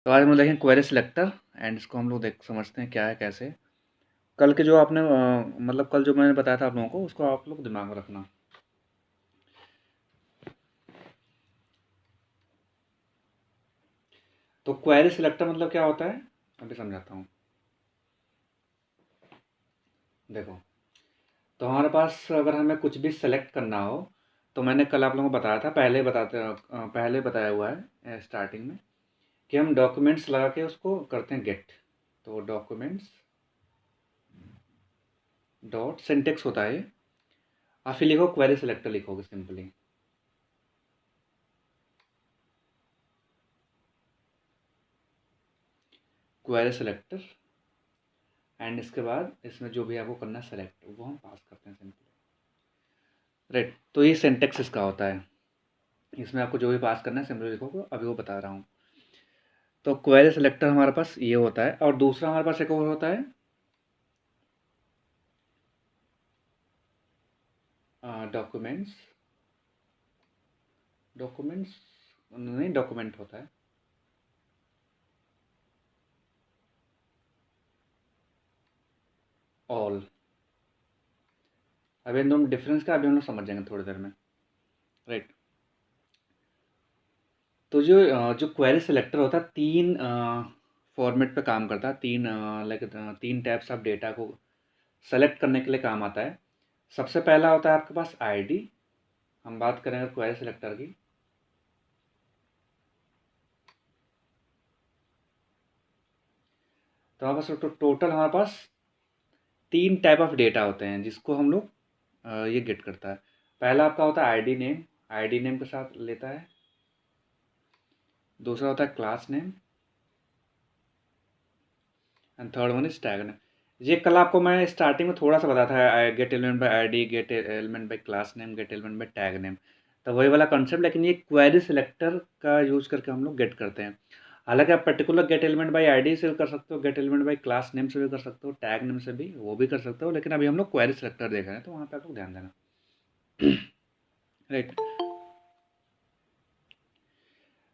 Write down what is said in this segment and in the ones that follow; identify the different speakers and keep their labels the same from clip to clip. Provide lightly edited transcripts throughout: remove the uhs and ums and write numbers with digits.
Speaker 1: तो आज हम लोग देखेंगे क्वेरी सिलेक्टर एंड इसको हम लोग देख समझते हैं क्या है कैसे। कल के जो आपने मतलब कल जो मैंने बताया था आप लोगों को उसको आप लोग दिमाग में रखना। तो क्वेरी सिलेक्टर मतलब क्या होता है अभी समझाता हूँ। देखो, तो हमारे पास अगर हमें कुछ भी सेलेक्ट करना हो तो मैंने कल आप लोगों को बताया था, पहले बताया हुआ है स्टार्टिंग में कि हम डॉक्यूमेंट्स लगा के उसको करते हैं गेट। तो डॉक्यूमेंट्स डॉट सिंटेक्स होता है, आप फिर लिखो क्वेरी सिलेक्टर लिखोगे सिंपली। क्वेरी सिलेक्टर एंड इसके बाद इसमें जो भी आपको करना है सेलेक्ट वो हम पास करते हैं सिंपली। राइट, तो ये सिंटेक्स इसका होता है। इसमें आपको जो भी पास करना है सिंपली लिखोगे, अभी वो बता रहा हूँ। तो क्वेरी सिलेक्टर हमारे पास ये होता है और दूसरा हमारे पास एक और होता है डॉक्यूमेंट्स। डॉक्यूमेंट्स नहीं, डॉक्यूमेंट होता है ऑल। अभी इन दोनों डिफरेंस का अभी हम लोग समझ जाएंगे थोड़ी देर में। राइट, तो जो क्वेरी सिलेक्टर होता है तीन फॉर्मेट पे काम करता है, तीन टाइप्स ऑफ डेटा को सेलेक्ट करने के लिए काम आता है। सबसे पहला होता है आपके पास आईडी। हम बात करेंगे क्वेरी सिलेक्टर की, तो हमारे पास टोटल हमारे पास तीन टाइप ऑफ डेटा होते हैं जिसको हम लोग ये गेट करता है। पहला आपका होता है आईडी नेम, आईडी नेम के साथ लेता है। दूसरा होता है class name and third one is tag name. ये कल आपको मैं स्टार्टिंग में थोड़ा सा बताया था, gate element by ID, get element by class name, gate element by tag name. तो वही वाला कॉन्सेप्ट, लेकिन ये क्वेरी सिलेक्टर का यूज करके हम लोग गेट करते हैं। हालांकि आप particular gate element by ID से भी कर सकते हो, gate element by class name से भी कर सकते हो, टैग नेम से भी वो भी कर सकते हो, लेकिन अभी हम लोग क्वेरी सिलेक्टर देख रहे हैं तो वहाँ पे आप लोग ध्यान देना। राइट,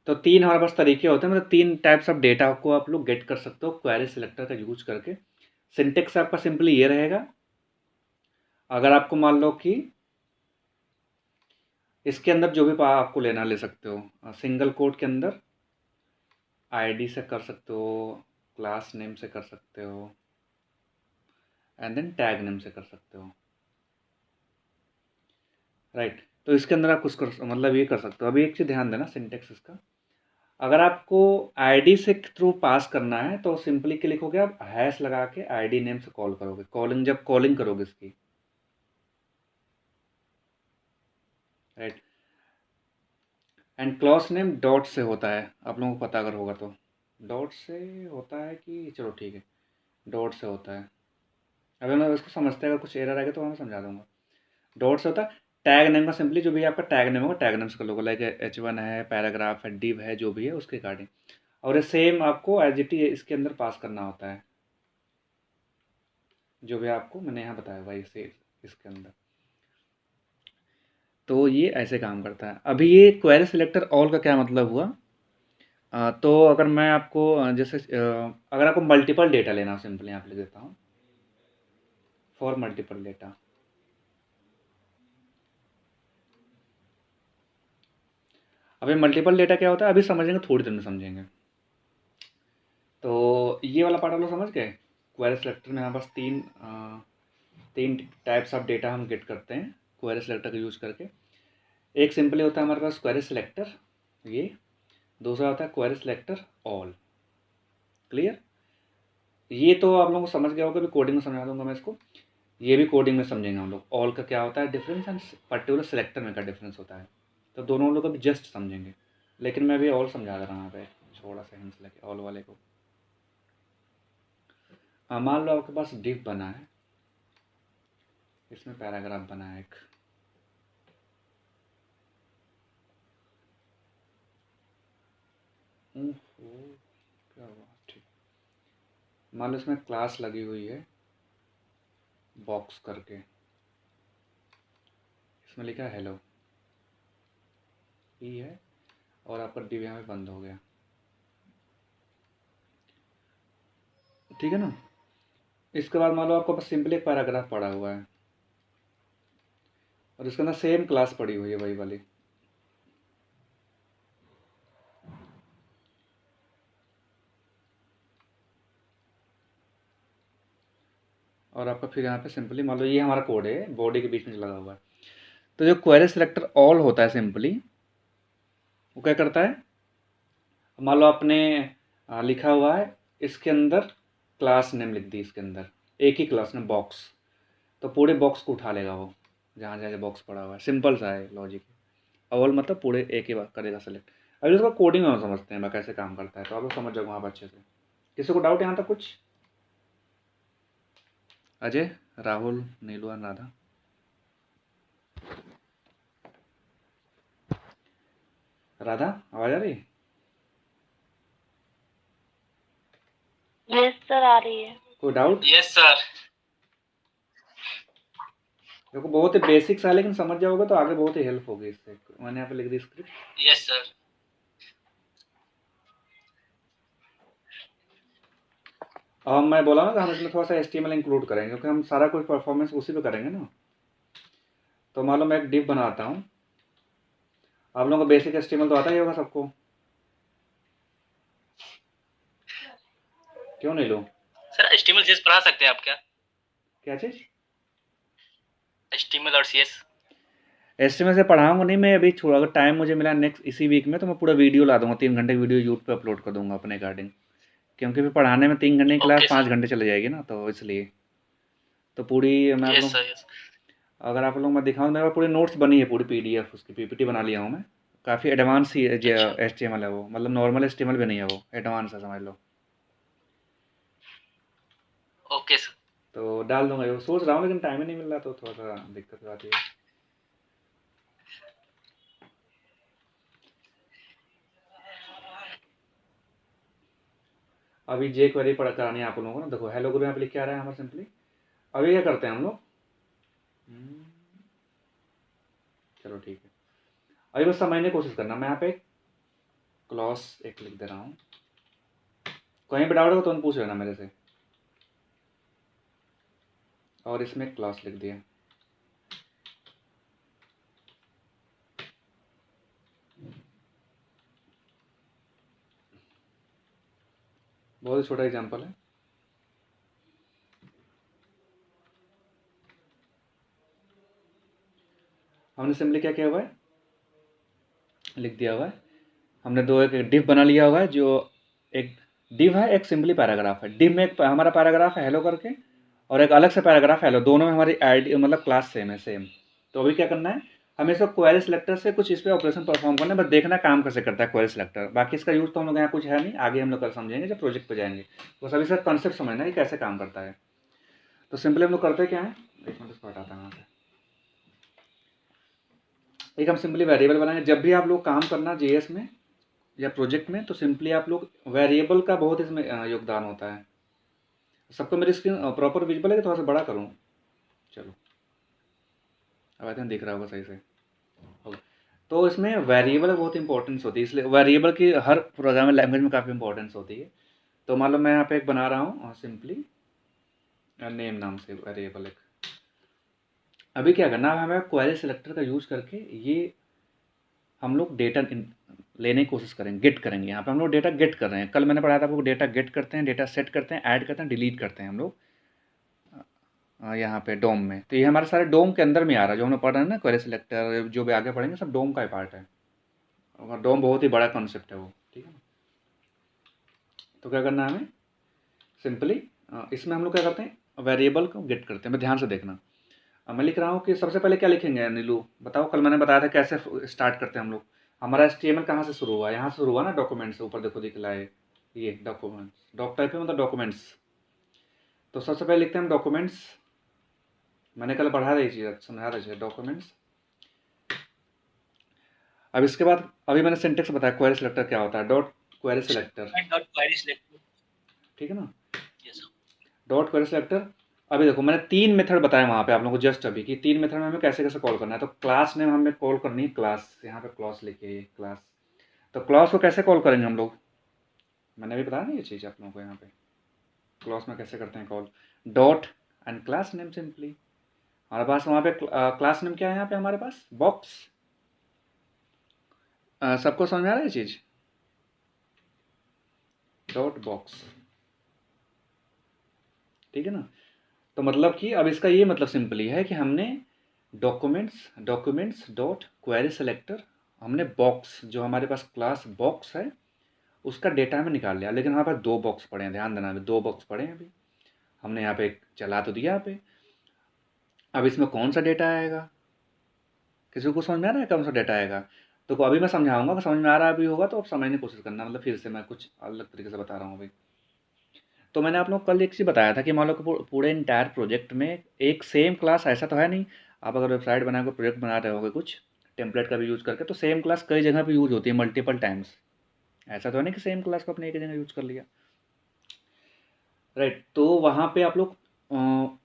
Speaker 1: तो तीन हमारे पास तरीके होते हैं, मतलब तीन टाइप्स ऑफ डेटा को आप लोग गेट कर सकते हो क्वेरी सिलेक्टर का यूज करके। सिंटेक्स आपका सिंपली ये रहेगा। अगर आपको मान लो कि इसके अंदर जो भी आपको लेना ले सकते हो, सिंगल कोट के अंदर आईडी से कर सकते हो, क्लास नेम से कर सकते हो एंड देन टैग नेम से कर सकते हो। राइट, तो इसके अंदर आप कुछ कर मतलब ये कर सकते हो। अभी एक चीज़ ध्यान देना सिंटेक्स इसका, अगर आपको आईडी से थ्रू पास करना है तो सिंपली क्या लिखोगे, आप हैश लगा के आईडी नेम से कॉल करोगे, कॉलिंग जब कॉलिंग करोगे इसकी। Right, and class name dot से होता है, आप लोगों को पता अगर होगा तो। डॉट से होता है कि चलो ठीक है, डॉट से होता है। अगर मैं इसको समझते हैं, अगर कुछ एरर आएगा तो मैं समझा दूंगा। डॉट से होता है टैग नेम का, सिंपली जो भी आपका टैग नेम होगा टैग नेम से कर लोगे, लाइक H1 है, पैराग्राफ है, डिव है, जो भी है उसके अकॉर्डिंग। और ये सेम आपको एज इट इज इसके अंदर पास करना होता है, जो भी आपको मैंने यहाँ बताया भाई से इसके अंदर। तो ये ऐसे काम करता है। अभी ये क्वेरी सिलेक्टर ऑल का क्या मतलब हुआ, तो अगर मैं आपको अगर आपको मल्टीपल डेटा लेना हो, सिंपली यहाँ पे लिख देता हूँ फॉर मल्टीपल डेटा। अभी मल्टीपल डेटा क्या होता है अभी समझेंगे, थोड़ी देर में समझेंगे। तो ये वाला पार्ट आप लोग समझ गए। क्वेरी सिलेक्टर में हमारे पास तीन टाइप्स ऑफ डेटा हम गेट करते हैं क्वेरी सिलेक्टर का यूज करके। एक सिंपली होता है हमारे पास क्वेरी सिलेक्टर ये, दूसरा होता है क्वेरी सिलेक्टर ऑल। क्लियर, ये तो आप लोगों को समझ गया होगा, भी कोडिंग में समझा दूंगा मैं इसको। ये भी कोडिंग में समझेंगे हम लोग, ऑल का क्या होता है डिफरेंस एंड पर्टिकुलर सिलेक्टर में क्या डिफरेंस होता है। तो दोनों हम लोग अभी जस्ट समझेंगे, लेकिन मैं अभी ऑल समझा दे रहा हूँ यहाँ पे, थोड़ा सा हिंट्स लेके ऑल वाले को। मान लो आपके पास डिव बना है, इसमें पैराग्राफ बना है एक। ओहो, क्या हुआ, ठीक। मान लो इसमें क्लास लगी हुई है बॉक्स करके, इसमें लिखा है हेलो, ये है, और आपका डिव यहाँ पे बंद हो गया। ठीक है ना। इसके बाद मान लो आपको बस सिंपली एक पैराग्राफ पड़ा हुआ है और इसके अंदर सेम क्लास पड़ी हुई है वही वाली। और आपका फिर यहाँ पे सिंपली मान लो ये हमारा कोड है, बॉडी के बीच में लगा हुआ है। तो जो क्वेरी सिलेक्टर ऑल होता है सिंपली वो क्या करता है, मान लो आपने लिखा हुआ है इसके अंदर क्लास नेम लिख दी, इसके अंदर एक ही क्लास नेम बॉक्स, तो पूरे बॉक्स को उठा लेगा वो, जहाँ जहाँ बॉक्स पड़ा हुआ है। सिंपल सा है लॉजिक। ऑल मतलब पूरे एक ही बार करेगा सेलेक्ट। अभी इसका कोडिंग हम समझते हैं कैसे काम करता है, तो आप लोग समझ जाओगे वहाँ पर अच्छे से। किसी को डाउट यहाँ तक कुछ? अजय, राहुल, नीलू और राधा। राधा आवाज आ रही है?
Speaker 2: यस सर आ रही है।
Speaker 1: कोई डाउट?
Speaker 3: Yes sir.
Speaker 1: देखो बहुत ही बेसिक्स है, लेकिन समझ जाओगे तो आगे बहुत ही हेल्प होगी इससे। मैंने यहाँ पे लिख दी स्क्रिप्ट।
Speaker 3: Yes sir.
Speaker 1: अब मैं बोला ना कि हम इसमें थोड़ा सा HTML इंक्लूड करेंगे, क्योंकि हम सारा कुछ परफॉर्मेंस उसी पे करेंगे ना। तो मान लो मैं एक डिव बनाता हूँ। आप लोगों को बेसिक HTML तो आता ही होगा सबको, क्यों नहीं लो?
Speaker 3: सर HTML CSS पढ़ा सकते हैं आप क्या?
Speaker 1: क्या चीज़?
Speaker 3: HTML और CSS।
Speaker 1: HTML से पढ़ाऊंगा नहीं मैं अभी, छोड़ा। अगर टाइम मुझे मिला नेक्स्ट इसी वीक में तो मैं पूरा वीडियो ला दूंगा, 3 घंटे की वीडियो यूट्यूब पे अपलोड कर दूंगा अपने अकॉर्डिंग। क्योंकि फिर पढ़ाने में 3 घंटे की क्लास
Speaker 3: ओके
Speaker 1: 5
Speaker 3: सर।
Speaker 1: घंटे चले जाएगी ना, तो इसलिए। तो पूरी मैं आप
Speaker 3: यस
Speaker 1: लोग,
Speaker 3: सर यस।
Speaker 1: अगर आप लोग मैं दिखाऊँ, मेरे पास पूरी नोट्स बनी है, पूरी PDF उसकी PPT बना लिया हूँ मैं। काफ़ी एडवांस ही
Speaker 3: अच्छा।
Speaker 1: HTML है वो, मतलब नॉर्मल HTML भी नहीं है वो, एडवांस है समझ लो।
Speaker 3: Okay sir.
Speaker 1: तो डाल दूंगा, वो सोच रहा हूँ, लेकिन टाइम ही नहीं मिल रहा, तो थोड़ा सा दिक्कत हो जाती है। अभी जे क्वेरी पढ़ करानी है आप लोगों को ना। देखो हेलो गुरु यहाँ पे लिख के आ रहा है हमारे सिंपली। अभी क्या करते हैं हम लोग, चलो ठीक है, अभी बस समझने की कोशिश करना। मैं यहाँ पे क्लॉज एक लिख दे रहा हूँ, कहीं पे डाउट होगा तो पूछ लेना मेरे से। और इसमें क्लास लिख दिया। बहुत ही छोटा एग्जांपल है। हमने सिंपली क्या किया हुआ है, लिख दिया हुआ है। हमने दो एक डिव बना लिया हुआ है, जो एक डिव है, एक सिंपली पैराग्राफ है। डिव में एक हमारा पैराग्राफ है हेलो करके, और एक अलग से पैराग्राफ हेलो, दोनों में हमारी आईडी मतलब क्लास सेम है, सेम। तो अभी क्या करना है, हमें इसको क्वेरी सिलेक्टर से कुछ इस पर ऑपरेशन परफॉर्म करना है, बस देखना काम कैसे करता है क्वेरी सिलेक्टर। बाकी इसका यूज़ तो हम लोग यहाँ कुछ है नहीं, आगे हम लोग कल समझेंगे जब प्रोजेक्ट पे जाएंगे। बस अभी इसका कॉन्सेप्ट समझना है कि कैसे काम करता है। तो सिंपली हम लोग करते क्या है, एक मिनट इसको हटाता है यहाँ से। एक हम सिंपली वेरिएबल बनाएंगे। जब भी आप लोग काम करना JS में या प्रोजेक्ट में, तो सिंपली आप लोग वेरिएबल का बहुत इसमें योगदान होता है। सबको मेरी स्क्रीन प्रॉपर विजिबल है कि थोड़ा सा बड़ा करूँ? चलो अब आई थिंक दिख रहा होगा सही से। ओके, तो इसमें वेरिएबल बहुत इंपॉर्टेंस होती है, इसलिए वेरिएबल की हर प्रोग्रामिंग लैंग्वेज में काफ़ी इंपॉर्टेंस होती है। तो मान लो मैं यहाँ पे एक बना रहा हूँ सिंपली नेम नाम से वेरिएबल एक। अभी क्या करना है, हमें क्वेरी सिलेक्टर का यूज करके ये हम लोग डेटा लेने की कोशिश करेंगे, गेट करेंगे। यहाँ पे हम लोग डेटा गेट कर रहे हैं। कल मैंने पढ़ाया था आपको, डेटा गेट करते हैं, डेटा सेट करते हैं, ऐड करते हैं, डिलीट करते हैं हम लोग यहाँ पे डोम में। तो ये हमारे सारे डोम के अंदर में आ रहा है, जो हम लोग पढ़ रहे हैं ना क्वेरी सिलेक्टर, जो भी आगे पढ़ेंगे सब डोम का ही पार्ट है। और डोम बहुत ही बड़ा कॉन्सेप्ट है वो, ठीक है ना। तो क्या करना है हमें, सिंपली इसमें हम लोग क्या करते हैं, वेरिएबल को गेट करते हैं। मैं ध्यान से देखना, मैं लिख रहा हूँ कि सबसे पहले क्या लिखेंगे नीलू बताओ। कल मैंने बताया था कैसे स्टार्ट करते हैं हम लोग। हमारा HTML कहाँ से शुरू हुआ, यहाँ से शुरू हुआ ना, डॉक्यूमेंट्स से। ऊपर देखो दिखला है ये डॉक्यूमेंट्स, डॉक टाइप है मतलब डॉक्यूमेंट्स। तो सबसे पहले लिखते हैं हम डॉक्यूमेंट्स। मैंने कल पढ़ा रही चीज़, समझा रही चीज़, डॉक्यूमेंट्स। अब इसके बाद अभी मैंने सिंटेक्स बताया क्वेरी सिलेक्टर क्या होता है, dot query selector,
Speaker 3: dot query selector.
Speaker 1: ठीक है ना।
Speaker 3: Yes sir.
Speaker 1: Dot query selector. अभी देखो मैंने 3 मेथड बताया वहाँ पे आप लोगों को जस्ट अभी, कि 3 मेथड में हमें कैसे कैसे कॉल करना है। तो क्लास नेम हमें कॉल करनी है क्लास, यहाँ पे क्लास लिखिए क्लास। तो क्लास को कैसे कॉल करेंगे हम लोग, मैंने अभी बताया ना ये चीज़ आप लोगों को यहाँ पे। क्लास में कैसे करते हैं call, dot and class name simply. हमारे पास वहाँ पे क्लास नेम क्या है यहाँ पे हमारे पास, बॉक्स। सबको समझ में आ रहा है ये चीज़, डॉट बॉक्स, ठीक है ना। तो मतलब कि अब इसका ये मतलब सिंपली है कि हमने डॉक्यूमेंट्स डॉट क्वेरी सेलेक्टर, हमने बॉक्स जो हमारे पास क्लास बॉक्स है उसका डेटा हमें निकाल लिया, लेकिन हमारे पास दो बॉक्स पड़े हैं, ध्यान देना, अभी दो बॉक्स पड़े हैं। अभी हमने यहाँ पे चला तो दिया यहाँ पे, अब इसमें कौन सा डेटा आएगा, किसी को समझ में आ रहा है कौन सा डेटा आएगा। तो अभी मैं समझाऊंगा, अगर समझ में आ रहा भी होगा तो आप समझने की कोशिश करना, मतलब फिर से मैं कुछ अलग तरीके से बता रहा हूँ अभी। तो मैंने आप लोग को कल एक चीज़ बताया था कि मान लो कि पूरे इंटायर प्रोजेक्ट में एक सेम क्लास ऐसा तो है नहीं। आप अगर वेबसाइट बना के प्रोजेक्ट बना रहे होगे कुछ टेम्पलेट का भी यूज़ करके, तो सेम क्लास कई जगह पे यूज़ होती है मल्टीपल टाइम्स। ऐसा तो है नहीं कि सेम क्लास को अपने एक ही जगह यूज़ कर लिया, राइट। तो वहाँ पे आप लोग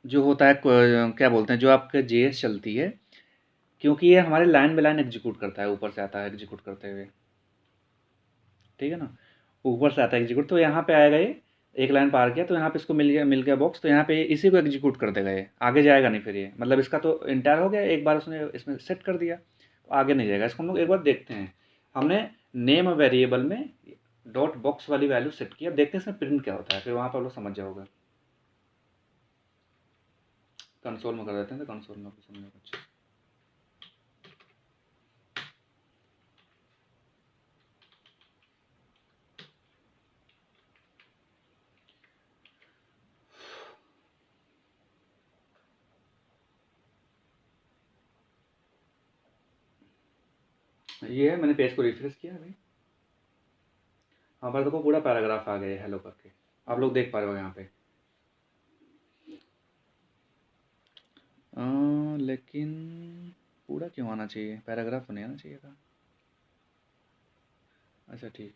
Speaker 1: जो होता है क्या बोलते हैं, जो आपके जेएस चलती है, क्योंकि ये हमारे लाइन बाय लाइन एग्जीक्यूट करता है, ऊपर से आता है एग्जीक्यूट करते हुए, ठीक है ना, ऊपर से आता है एग्जीक्यूट। तो यहाँ पे आएगा ये, एक लाइन पार किया तो यहाँ पे इसको मिल गया बॉक्स, तो यहाँ पे इसी को एग्जीक्यूट कर देगा, ये आगे जाएगा नहीं। फिर ये मतलब इसका तो इंटायर हो गया, एक बार उसने इसमें सेट कर दिया तो आगे नहीं जाएगा। इसको हम लोग एक बार देखते हैं, हमने नेम वेरिएबल में डॉट बॉक्स वाली वैल्यू सेट किया, देखते हैं इसमें प्रिंट क्या होता है, फिर वहाँ पर लोग समझ जाओगे। कंसोल में कर देते हैं, तो कंसोल में आपको समझ अच्छा। ये है, मैंने पेज को रिफ्रेश किया अभी, हाँ पर देखो पूरा पैराग्राफ आ गया हेलो करके, आप लोग देख पा रहे हो यहाँ पे। लेकिन पूरा क्यों आना चाहिए, पैराग्राफ तो नहीं आना चाहिए था। अच्छा ठीक,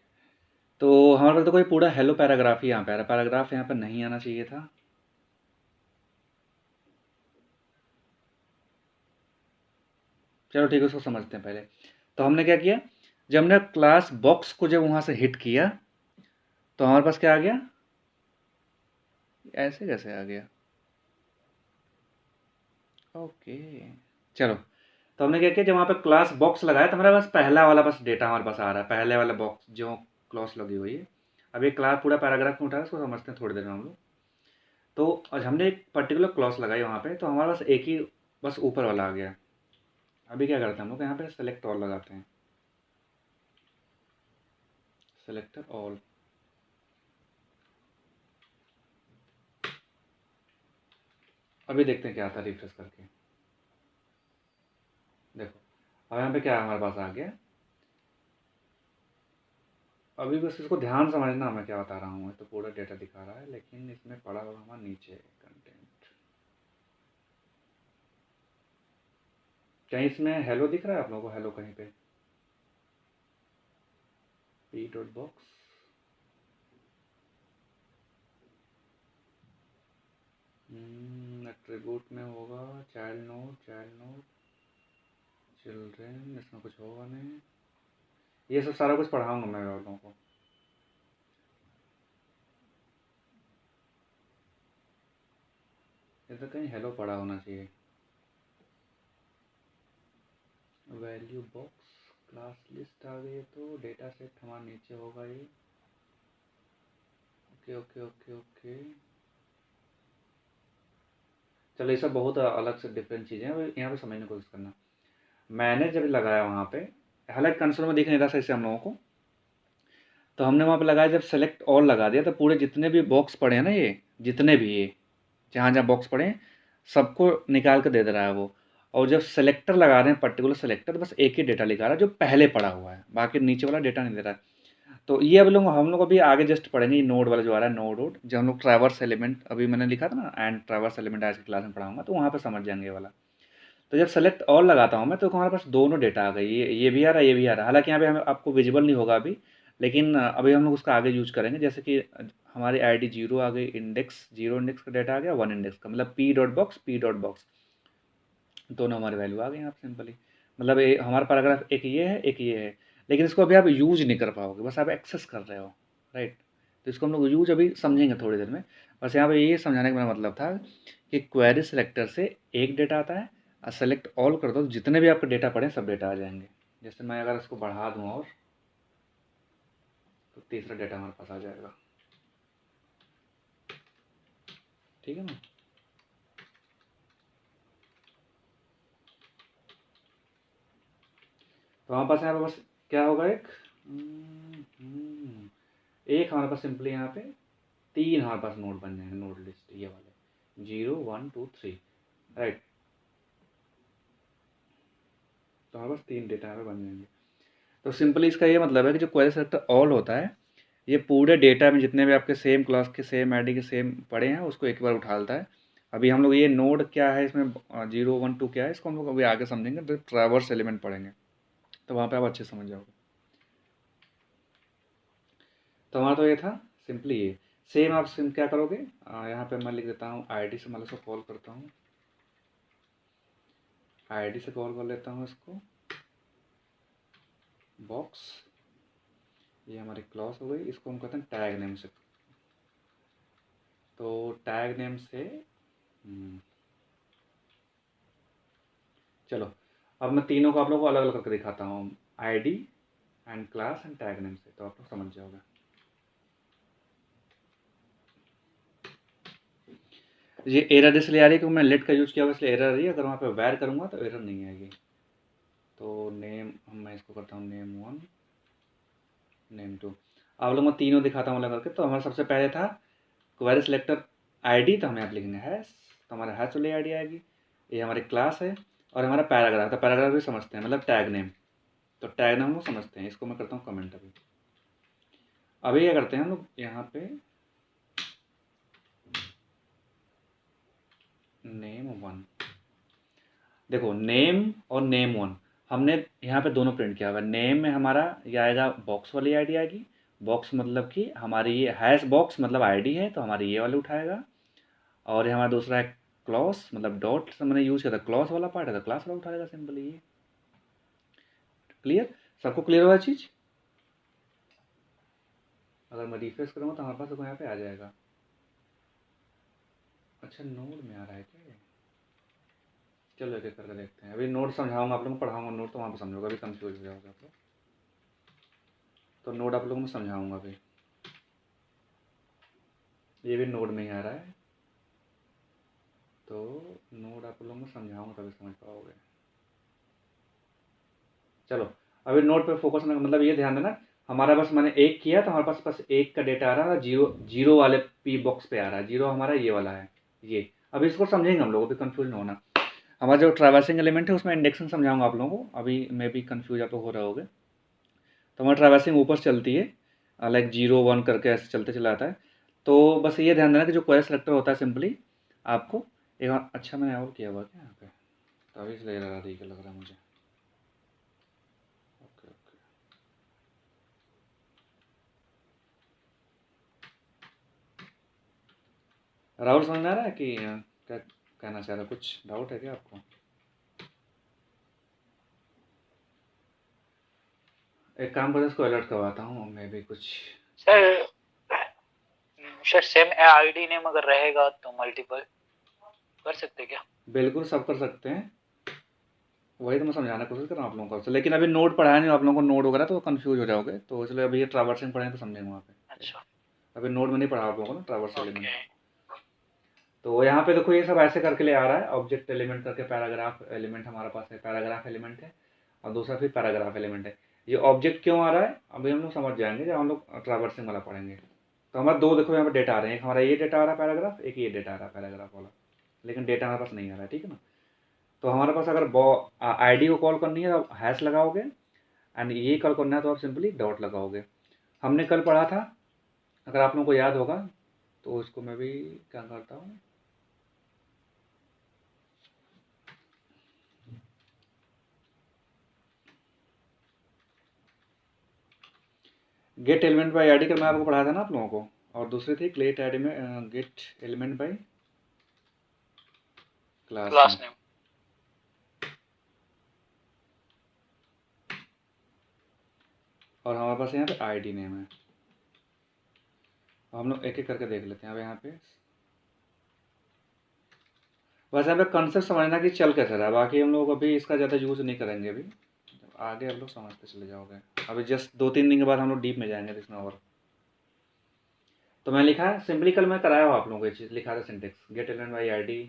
Speaker 1: तो हमारे पास तो कोई पूरा हेलो पैराग्राफ ही यहाँ पे आ रहा है, पैराग्राफ यहाँ पर नहीं आना चाहिए था। चलो ठीक है, उसको समझते हैं पहले। तो हमने क्या किया, जब हमने क्लास बॉक्स को जब वहाँ से हिट किया तो हमारे पास क्या आ गया, ऐसे कैसे आ गया, ओके चलो। तो हमने क्या किया, जब वहाँ पे क्लास बॉक्स लगाया तो हमारे पास पहला वाला बस डेटा हमारे पास आ रहा है, पहले वाला बॉक्स जो क्लॉज लगी हुई है। अब ये क्लास पूरा पैराग्राफ में उठा है, उसको समझते हैं थोड़ी देर में हम लोग। तो आज हमने एक पर्टिकुलर क्लॉज लगाई वहाँ पे, तो हमारे पास एक ही बस ऊपर वाला आ गया। अभी क्या करते हैं हम लोग, यहाँ पे सेलेक्ट ऑल लगाते हैं, सेलेक्टर ऑल। अभी देखते हैं क्या आता है, रिफ्रेश करके देखो। अब यहाँ पे क्या हमारे पास आ गया, अभी बस इसको ध्यान समझना मैं क्या बता रहा हूँ, तो पूरा डेटा दिखा रहा है लेकिन इसमें पड़ा हुआ हमारा नीचे कंटेंट। कहीं इसमें हेलो दिख रहा है आप लोगों को, हेलो कहीं पे, पी डॉट बॉक्स, एट्रीब्यूट में होगा चाइल्ड नोड चिल्ड्रेन, इसमें कुछ होगा नहीं। ये सब सारा कुछ पढ़ाऊंगा मैं आप लोगों को। ये तो कहीं हेलो पढ़ा होना चाहिए, वैल्यू बॉक्स क्लास लिस्ट आ गई है, तो डेटा सेट हमारा नीचे होगा ये, ओके ओके ओके ओके। चलो ये सब बहुत अलग से डिफरेंट चीज़ें हैं, यहाँ पे समझने की कोशिश करना। मैंने जब लगाया वहाँ पे, हालांकि कंसोल में दिख नहीं रहा सही से हम लोगों को, तो हमने वहाँ पे लगाया, जब सेलेक्ट ऑल लगा दिया तो पूरे जितने भी बॉक्स पड़े हैं ना, ये जितने भी, ये जहाँ जहाँ बॉक्स पड़े हैं सबको निकाल कर दे दे रहा है वो। और जब सेलेक्टर लगा रहे हैं पर्टिकुलर सेलेक्टर, बस एक ही डेटा लिखा रहा है जो पहले पड़ा हुआ है, बाकी नीचे वाला डेटा नहीं दे रहा है। तो ये अब लोग हम लोग अभी आगे जस्ट पढ़ेंगे, नोड वाला जो आ रहा है नोड, जब हम लोग ट्रैवर्स एलिमेंट अभी मैंने लिखा था ना, एंड ट्रैवर्स एलिमेंट आज की क्लास में पढ़ाऊंगा, तो वहाँ पे समझ जाएंगे ये वाला। तो जब सेलेक्ट ऑल लगाता हूँ मैं, तो हमारे पास दोनों डेटा आ गई, ये भी आ रहा है, ये भी आ रहा है। हालांकि यहाँ पे हमें आपको विजिबल नहीं होगा अभी, लेकिन अभी हम लोग उसका आगे यूज करेंगे। जैसे कि हमारी आईडी 0 आ गई, इंडेक्स 0 इंडेक्स का डेटा आ गया, 1 इंडेक्स का, मतलब पी डॉट बॉक्स दोनों हमारी वैल्यू आ गई यहाँ पे सिंपली। मतलब हमारा पैराग्राफ एक ये है, एक ये है, लेकिन इसको अभी आप यूज नहीं कर पाओगे, बस आप एक्सेस कर रहे हो, राइट। तो इसको हम लोग यूज अभी समझेंगे थोड़ी देर में। बस यहाँ पे ये समझाने का मेरा मतलब था कि क्वेरी सेलेक्टर से एक डेटा आता है और सेलेक्ट ऑल कर दो तो जितने भी आपके डेटा पड़े सब डेटा आ जाएंगे। जैसे मैं अगर इसको बढ़ा दूँ और तो तीसरा डेटा हमारे पास आ जाएगा, ठीक है ना। तो हमारे पास यहाँ पे बस क्या होगा, एक हमारे पास सिंपली यहाँ पे 3 हमारे पास नोड बन जाएंगे, नोड लिस्ट ये वाले 0 1 2 3, राइट। तो हमारे पास 3 डेटा यहाँ पे बन जाएंगे। तो सिंपली इसका ये मतलब है कि जो क्वेरी सेलेक्टर ऑल होता है ये पूरे डेटा में जितने भी आपके सेम क्लास के सेम आईडी के सेम पड़े हैं उसको एक बार उठा लेता है। अभी हम लोग ये नोड क्या है इसमें 0 1 2 क्या है इसको हम लोग अभी आगे समझेंगे, तो ट्रैवर्स एलिमेंट पढ़ेंगे तो वहाँ पे आप अच्छे समझ जाओगे। तो हमारा तो ये था सिंपली ये सेम आप सिम क्या करोगे, यहाँ पे मैं लिख देता हूँ आईडी से, मतलब इसको कॉल करता हूँ, आईडी से कॉल कर लेता हूँ इसको बॉक्स, ये हमारी क्लास हो गई, इसको हम कहते हैं टैग नेम से। तो टैग नेम से चलो अब मैं तीनों को आप लोगों को अलग अलग करके दिखाता हूँ, ID and class and tag name से, तो आप लोग समझ जाओगे। ये एरर इसलिए आ रही है क्योंकि मैं लेट का यूज़ किया हुआ इसलिए एरर आ रही है। अगर वहाँ पे वैर करूँगा तो एरर नहीं आएगी। तो नेम मैं इसको करता हूँ नेम 1 नेम 2, आप लोग मैं तीनों दिखाता हूँ अलग करके। तो हमारा सबसे पहले था क्वेरी सिलेक्टर आईडी, तो हम यहाँ पे लिखेंगे हैश, तो हमारा हैश वाली आईडी आएगी। ये हमारी क्लास है और हमारा पैराग्राफ, तो पैराग्राफ भी समझते हैं मतलब टैग नेम, तो टैग नेम हम लोग समझते हैं। इसको मैं करता हूँ कमेंट। अभी क्या करते हैं हम लोग यहाँ पे नेम 1, देखो नेम और नेम 1 हमने यहाँ पे दोनों प्रिंट किया हुआ है। नेम में हमारा ये आएगा बॉक्स वाली आईडी आएगी, बॉक्स मतलब कि हमारी ये हैश बॉक्स मतलब आईडी है तो हमारी ये वाले उठाएगा। और ये हमारा दूसरा है क्लॉस मतलब डॉट से मैंने यूज़ किया था, क्लॉस वाला पार्ट है तो क्लास वाला उठाएगा सिंपली। ये क्लियर, सबको क्लियर हुआ चीज़। अगर मैं रिफ्रेश करूँगा तो हमारे पास यहाँ पे आ जाएगा। अच्छा नोड में आ रहा है क्या ये, चलो एक एक करके देखते हैं। अभी नोट समझाऊंगा आप लोगों को, पढ़ाऊंगा नोट तो वहाँ पे समझोगे, अभी कंफ्यूज हो जाओगे आप लोग। तो नोट आप लोगों को मैं समझाऊंगा अभी, ये भी नोड में ही आ रहा है तो नोड आप लोगों को समझाऊंगा तभी समझ पाओगे। चलो अभी नोड पे फोकस करने का मतलब ये ध्यान देना, हमारा बस मैंने एक किया तो हमारे पास बस एक का डेटा आ रहा है, जीरो जीरो वाले पी बॉक्स पे आ रहा है, जीरो हमारा ये वाला है ये। अभी इसको समझेंगे हम लोग, अभी कंफ्यूज ना होना। हमारा जो ट्रैवर्सिंग एलिमेंट है उसमें इंडेक्सिंग समझाऊंगा आप लोगों को, अभी मे भी कंफ्यूज आप लोग हो रहे होगे। तो हमारा ट्रैवर्सिंग ऊपर चलती है लाइक 0 1 करके ऐसे चलते चला आता है। तो बस ये ध्यान देना कि जो क्वेरी सेलेक्टर होता है सिंपली आपको एक अच्छा मैंने और किया हुआ क्या यहाँ पे, तो अभी इसलिए लगा दी लग रहा है मुझे। ओके ओके राहुल समझ में आ रहा है कि क्या कहना चाह रहा है, कुछ डाउट है क्या आपको? एक काम करते इसको अलर्ट करवाता हूँ मैं भी कुछ।
Speaker 4: Sir sir same ID name अगर रहेगा तो मल्टीपल कर सकते क्या?
Speaker 1: बिल्कुल सब कर सकते हैं, वही तो मैं समझाने की कोशिश कर रहा हूँ आप लोगों को। लेकिन अभी नोट पढ़ाया नहीं आप लोगों को, नोट वगैरह तो कंफ्यूज हो जाओगे, तो इसलिए अभी ये ट्रैवर्सिंग पढ़ेंगे तो समझेंगे वहाँ पे।
Speaker 4: अच्छा
Speaker 1: अभी नोट में नहीं पढ़ा आप लोगों को ना ट्रैवर्स एलिमेंट।
Speaker 4: ओके
Speaker 1: तो यहाँ पे देखो ये सब ऐसे करके ले आ रहा है, ऑब्जेक्ट एलिमेंट करके पैराग्राफ एलिमेंट हमारे पास है, पैराग्राफ एलिमेंट है और दूसरा फिर पैराग्राफ एलिमेंट है। ये ऑब्जेक्ट क्यों आ रहा है अभी हम लोग समझ जाएंगे जब हम लोग ट्रैवर्सिंग वाला पढ़ेंगे। तो हमारा दो देखो यहाँ पे डेटा आ रहे हैं, एक हमारा ये डेटा आ रहा है पैराग्राफ, एक ये डेटा आ रहा है पैराग्राफ वाला, लेकिन डेटा हमारे पास नहीं आ रहा है, ठीक है ना। तो हमारे पास अगर आईडी को कॉल करनी है तो आप हैश लगाओगे एंड ये कॉल करना है तो आप सिंपली डॉट लगाओगे। हमने कल पढ़ा था, अगर आप लोगों को याद होगा तो इसको मैं भी क्या करता हूँ, गेट एलिमेंट बाई आईडी का मैं आपको पढ़ाया था ना आप लोगों को, और दूसरी थी गेट आईडी में gate element by class
Speaker 4: name
Speaker 1: और हमारे पास यहाँ पे आईडी नेम है। हम लोग एक एक करके देख लेते हैं। अब यहाँ पे बस यहाँ पे कंसेप्ट समझना कि चल कैसे रहा है, बाकी हम लोग अभी इसका ज़्यादा यूज़ नहीं करेंगे। अभी आगे आप लोग समझते चले जाओगे। अभी जस्ट 2-3 दिन के बाद हम लोग डीप में जाएंगे इसमें। और तो मैं लिखा है सिंपली, कल मैं कराया हूँ आप लोगों को ये चीज़, लिखा था syntax, get element by ID,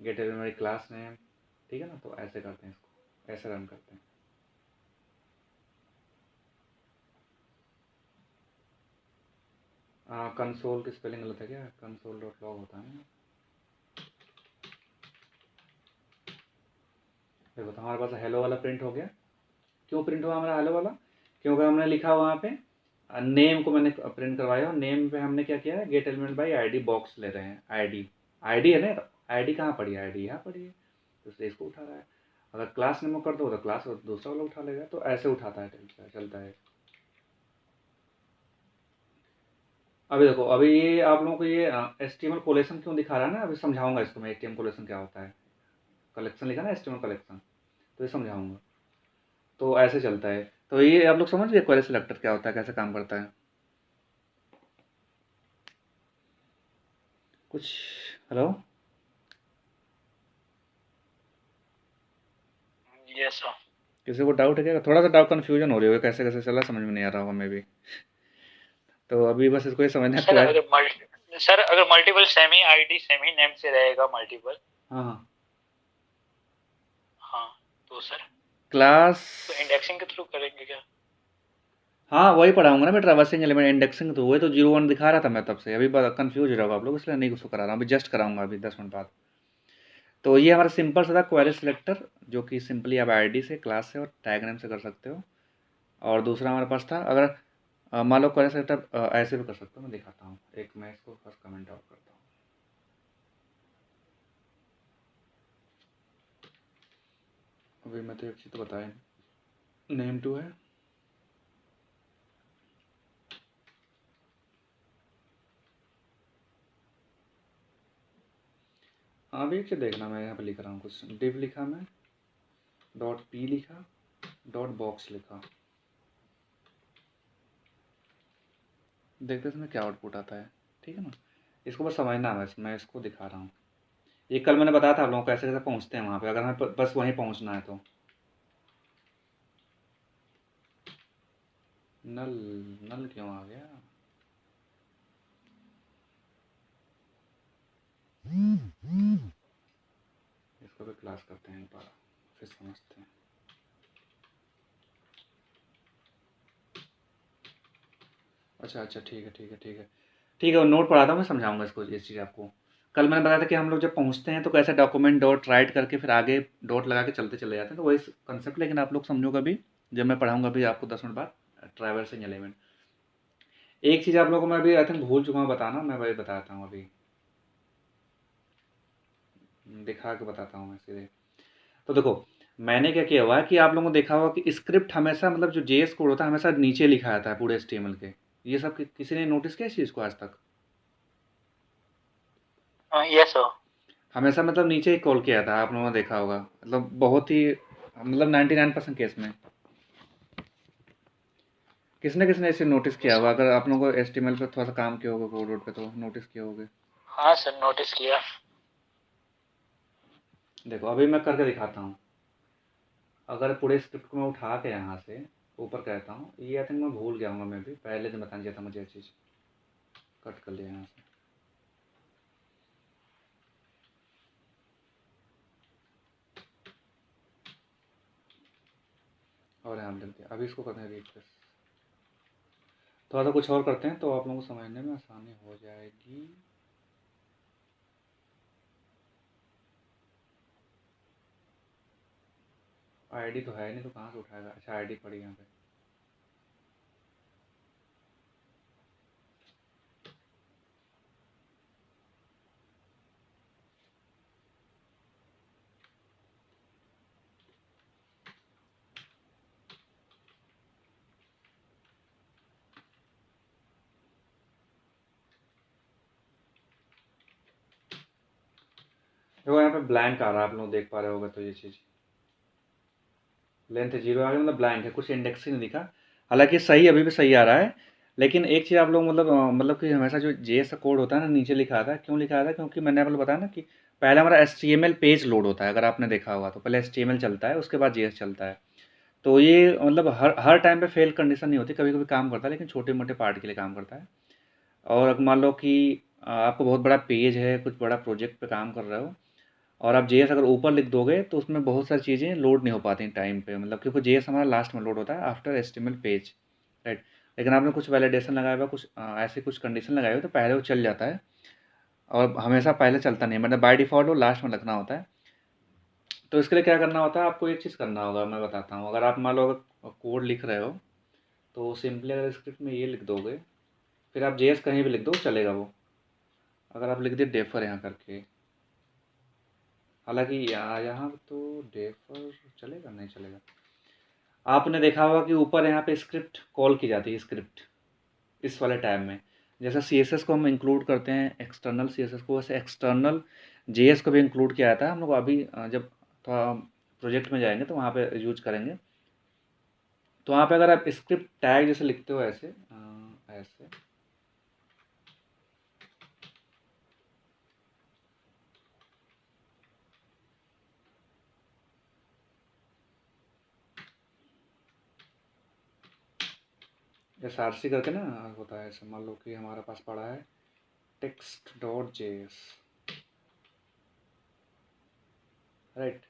Speaker 1: get element by class name, ठीक है ना। तो ऐसे करते हैं इसको, ऐसे रन करते हैं। कंसोल की स्पेलिंग गलत है क्या? कंसोल डॉट लॉग होता है ना। देखो तो हमारे पास हेलो वाला प्रिंट हो गया। क्यों प्रिंट हुआ हमारा हेलो वाला? क्योंकि हमने लिखा वहाँ पे नेम को मैंने प्रिंट करवाया, और नेम पे हमने क्या किया है, gate element by ID box ले रहे हैं। आईडी आईडी है ना, आईडी कहाँ पड़ी है? आईडी यहाँ पड़ी है, तो इसलिए इसको उठा रहा है। अगर क्लास नेम कर दो तो क्लास दूसरा वाला उठा लेगा। तो ऐसे उठाता है, चलता है। अभी देखो, अभी ये आप लोगों को ये HTML कोलेक्शन क्यों दिखा रहा है ना, अभी समझाऊंगा इसको मैं। HTML कोलेक्शन क्या होता है, कलेक्शन लिखा ना HTML कलेक्शन, तो ये समझाऊंगा। तो ऐसे चलता है। तो ये आप लोग समझ गए क्वेरी सिलेक्टर क्या होता है, कैसे काम करता है कुछ? Hello,
Speaker 4: yes sir.
Speaker 1: किसी को डाउट है क्या? थोड़ा सा डाउट कन्फ्यूजन हो रही है, कैसे कैसे चला समझ में नहीं आ रहा होगा मे भी। तो अभी बस इसको ये समझना
Speaker 4: सर
Speaker 1: है।
Speaker 4: अगर multiple semi ID semi name से रहेगा मल्टीपल,
Speaker 1: हाँ हाँ,
Speaker 4: हाँ तो सर
Speaker 1: क्लास,
Speaker 4: तो इंडेक्सिंग के थ्रू करेंगे क्या?
Speaker 1: हाँ वही पढ़ाऊंगा ना मैं, ट्रैवर्सिंग एलिमेंट इंडेक्सिंग। तो वही तो 0-1 दिखा रहा था मैं तब से। अभी कंफ्यूज हो जाओगे आप लोग, इसलिए नहीं उसको करा रहा हूँ, अभी जस्ट कराऊंगा अभी 10 मिनट बाद। तो ये हमारा सिंपल सा था क्वेरी सिलेक्टर, जो कि सिंपली आप आईडी से, क्लास से और टैग नेम से कर सकते हो। और दूसरा हमारे पास था, अगर मान लो क्वेरी सिलेक्टर ऐसे भी कर सकते हो। मैं दिखाता हूँ एक, मैं इसको फर्स्ट कमेंट आउट करता हूँ। अभी मैं तो एक चीज़ तो बताया, नेम टू है, अभी एक चीज़ देखना, मैं यहाँ पे लिख रहा हूँ कुछ डिव लिखा, मैं डॉट पी लिखा, डॉट बॉक्स लिखा। देखते इसमें क्या आउटपुट आता है, ठीक है ना। इसको बस समझना है, मैं इसको दिखा रहा हूँ। ये कल मैंने बताया था आप लोगों को कैसे कैसे पहुँचते हैं वहाँ पे, अगर हमें बस वहीं पहुँचना है तो। नल नल क्यों आ गया? इसको भी क्लास करते हैं एक बार, फिर समझते हैं। अच्छा अच्छा, ठीक है ठीक है ठीक है ठीक है, वो नोट पढ़ाता हूँ, मैं समझाऊंगा इसको, ये चीज़ आपको। कल मैंने बताया था कि हम लोग जब पहुँचते हैं तो कैसे डॉक्यूमेंट डॉट राइट करके फिर आगे डॉट लगा के चलते चले जाते हैं, तो वही कंसेप्ट। लेकिन आप लोग समझोगे अभी जब मैं पढ़ाऊंगा अभी आपको 10 मिनट बाद, ट्रैवर्सिंग एलिमेंट। एक चीज़ आप लोगों को मैं अभी आई थिंक भूल चुका हूँ बताना, मैं वही बताता हूँ अभी, दिखा के बताता हूँ मैं सीधे। तो देखो, मैंने क्या किया हुआ है कि आप लोगों को देखा होगा कि स्क्रिप्ट हमेशा, मतलब जो JS कोड होता है हमेशा नीचे लिखा जाता है पूरे HTML के। ये सब किसी ने नोटिस किया इस चीज़ को आज तक?
Speaker 4: Yes sir.
Speaker 1: हमेशा मतलब नीचे ही कॉल किया था, आप लोगों ने देखा होगा, मतलब बहुत ही, मतलब 99% केस में किसने इसे नोटिस किया होगा। अगर आप लोगों को HTML पे थोड़ा सा काम किया होगा कोड वोड पे, तो नोटिस किया होगा।
Speaker 4: हाँ सर नोटिस किया।
Speaker 1: देखो अभी मैं करके दिखाता हूँ। अगर पूरे स्क्रिप्ट को मैं उठा के यहाँ से ऊपर कहता हूँ, ये आई थिंक मैं भूल गया हूँ, मैं भी पहले दिन बताना चाहिए था मुझे ये चीज़। कट कर लिया यहाँ से। और यहाँ लिख दिया। अभी इसको करते हैं रिफ्रेश, थोड़ा सा कुछ और करते हैं तो आप लोगों को समझने में आसानी हो जाएगी। आईडी तो है नहीं तो कहाँ से उठाएगा? अच्छा आईडी पड़ी यहाँ पे। देखो यहाँ पे ब्लैंक आ रहा है, आप लोग देख पा रहे होगे तो ये चीज़ लेंथ 0 आ गई, मतलब ब्लैंक है, कुछ इंडेक्स ही नहीं दिखा। हालांकि सही, अभी भी सही आ रहा है, लेकिन एक चीज़ आप लोग मतलब कि हमेशा जो जेएस का कोड होता है ना नीचे लिखा आता है, क्यों लिखा आता है? क्योंकि मैंने आप लोग बताया ना कि पहले हमारा एचटीएमएल पेज लोड होता है, अगर आपने देखा होगा तो पहले एचटीएमएल चलता है, उसके बाद जेएस चलता है। तो ये मतलब हर टाइम पे फेल कंडीशन नहीं होती, कभी-कभी काम करता है, लेकिन छोटे-मोटे पार्ट के लिए काम करता है। और अगर मान लो कि आपको बहुत बड़ा पेज है, कुछ बड़ा प्रोजेक्ट पे काम कर रहे हो और आप जेएस अगर ऊपर लिख दोगे तो उसमें बहुत सारी चीज़ें लोड नहीं हो पाती टाइम पे, मतलब क्योंकि जेएस हमारा लास्ट में लोड होता है आफ्टर एचटीएमएल पेज, राइट। लेकिन आपने कुछ वैलिडेशन लगाया हुआ, कुछ ऐसे कुछ कंडीशन लगाए हुए तो पहले वो चल जाता है और हमेशा पहले चलता नहीं है, मतलब बाय डिफ़ॉल्ट वो लास्ट में लगना होता है। तो इसके लिए क्या करना होता है, आपको एक चीज़ करना होगा, मैं बताता हूँ। अगर आप मान लो अगर कोड लिख रहे हो तो सिंपली अगर स्क्रिप्ट में ये लिख दोगे, फिर आप जेएस कहीं भी लिख दो चलेगा वो। अगर आप लिख दिए डेफर यहाँ करके, हालांकि यहाँ तो डेफर चलेगा नहीं चलेगा। आपने देखा होगा कि ऊपर यहाँ पे स्क्रिप्ट कॉल की जाती है, स्क्रिप्ट इस वाले टैब में। जैसे सीएसएस को हम इंक्लूड करते हैं एक्सटर्नल सीएसएस को, वैसे एक्सटर्नल जेएस को भी इंक्लूड किया जाता है। हम लोग अभी जब थोड़ा प्रोजेक्ट में जाएंगे तो वहाँ पे यूज करेंगे। तो वहाँ पे अगर आप स्क्रिप्ट टैग जैसे लिखते हो ऐसे ऐसे, जैसे आरसी करके ना होता है ऐसे, मान लो कि हमारे पास पड़ा है टेक्स्ट डॉट जेएस, राइट।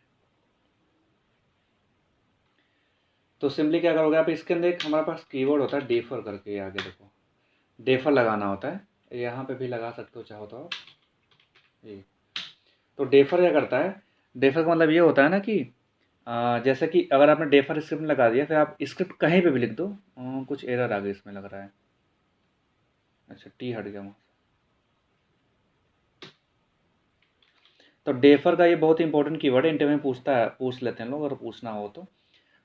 Speaker 1: तो सिंपली क्या करोगे आप, इसके अंदर एक हमारे पास कीवर्ड होता है डेफर करके, ये आगे देखो डेफर लगाना होता है, यहाँ पे भी लगा सकते हो चाहो तो आप ये। तो डेफर क्या करता है, डेफर का मतलब ये होता है ना कि जैसे कि अगर आपने डेफर स्क्रिप्ट में लगा दिया, फिर आप स्क्रिप्ट कहीं पे भी लिख दो, कुछ एरर आ गई इसमें लग रहा है, अच्छा टी हट गया वहाँ से। तो डेफर का ये बहुत इंपॉर्टेंट कीवर्ड है, इंटरव्यू में पूछ लेते हैं लोग, अगर पूछना हो तो।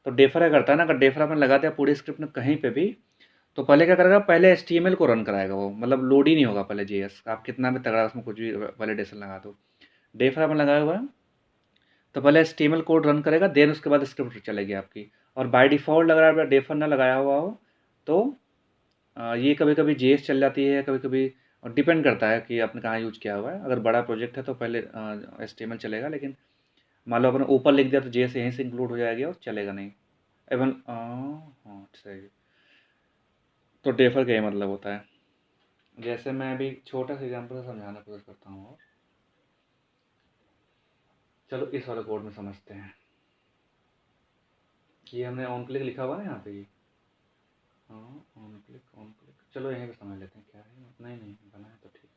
Speaker 1: तो डेफर क्या करता है ना, अगर डेफर आपने लगा दिया पूरी स्क्रिप्ट में कहीं पे भी, तो पहले क्या करेगा, पहले एचटीएमएल को रन कराएगा वो, मतलब लोड ही नहीं होगा पहले जेएस। आप कितना भी तगड़ा उसमें कुछ भी वैलिडेशन लगा दो, डेफर आपने लगाया हुआ है तो पहले एचटीएमएल कोड रन करेगा, देन उसके बाद स्क्रिप्ट चलेगी आपकी। और बाय डिफ़ॉल्ट अगर आपने डेफर ना लगाया हुआ हो तो ये कभी कभी जेएस चल जाती है कभी कभी, और डिपेंड करता है कि आपने कहाँ यूज किया हुआ है। अगर बड़ा प्रोजेक्ट है तो पहले एचटीएमएल चलेगा, लेकिन मान लो आपने ऊपर लिख दिया तो जेएस यहीं से इंक्लूड हो जाएगी और चलेगा नहीं। एवन हाँ सही। तो डेफर का ये मतलब होता है। जैसे मैं अभी छोटा सा एग्जांपल से समझाने की कोशिश करता हूँ, और चलो इस वाले कोड में समझते हैं। ये हमने ऑन क्लिक लिखा हुआ है यहाँ पे, ये हाँ ऑन क्लिक, चलो यहीं पे समझ लेते हैं क्या है। नहीं नहीं बना है तो ठीक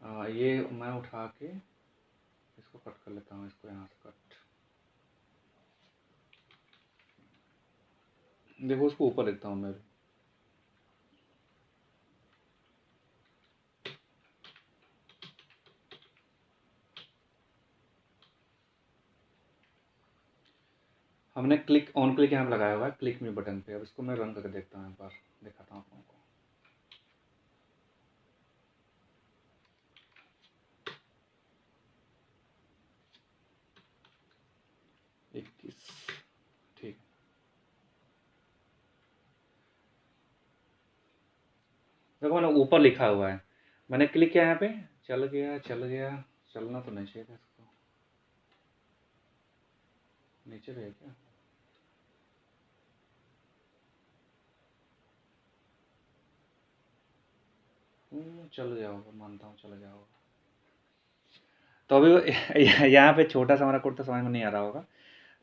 Speaker 1: है। ये मैं उठा के इसको कट कर लेता हूँ, इसको यहाँ से कट, देखो उसको ऊपर लिखता हूँ मैं भी। हमने क्लिक ऑन क्लिक यहाँ पे लगाया हुआ है, क्लिक मी बटन पे। अब इसको मैं रन करके देखता हूँ, एक बार दिखाता हूँ आप लोगों को। 21 ठीक। देखो मैंने ऊपर लिखा हुआ है, मैंने क्लिक किया यहाँ पे, चल गया चल गया। चलना तो नहीं चाहिए था इसको, नीचे भी है क्या? चल गया होगा, मानता हूँ चल गया होगा। तो अभी यहाँ पे छोटा सा हमारा कोड तो समझ में नहीं आ रहा होगा,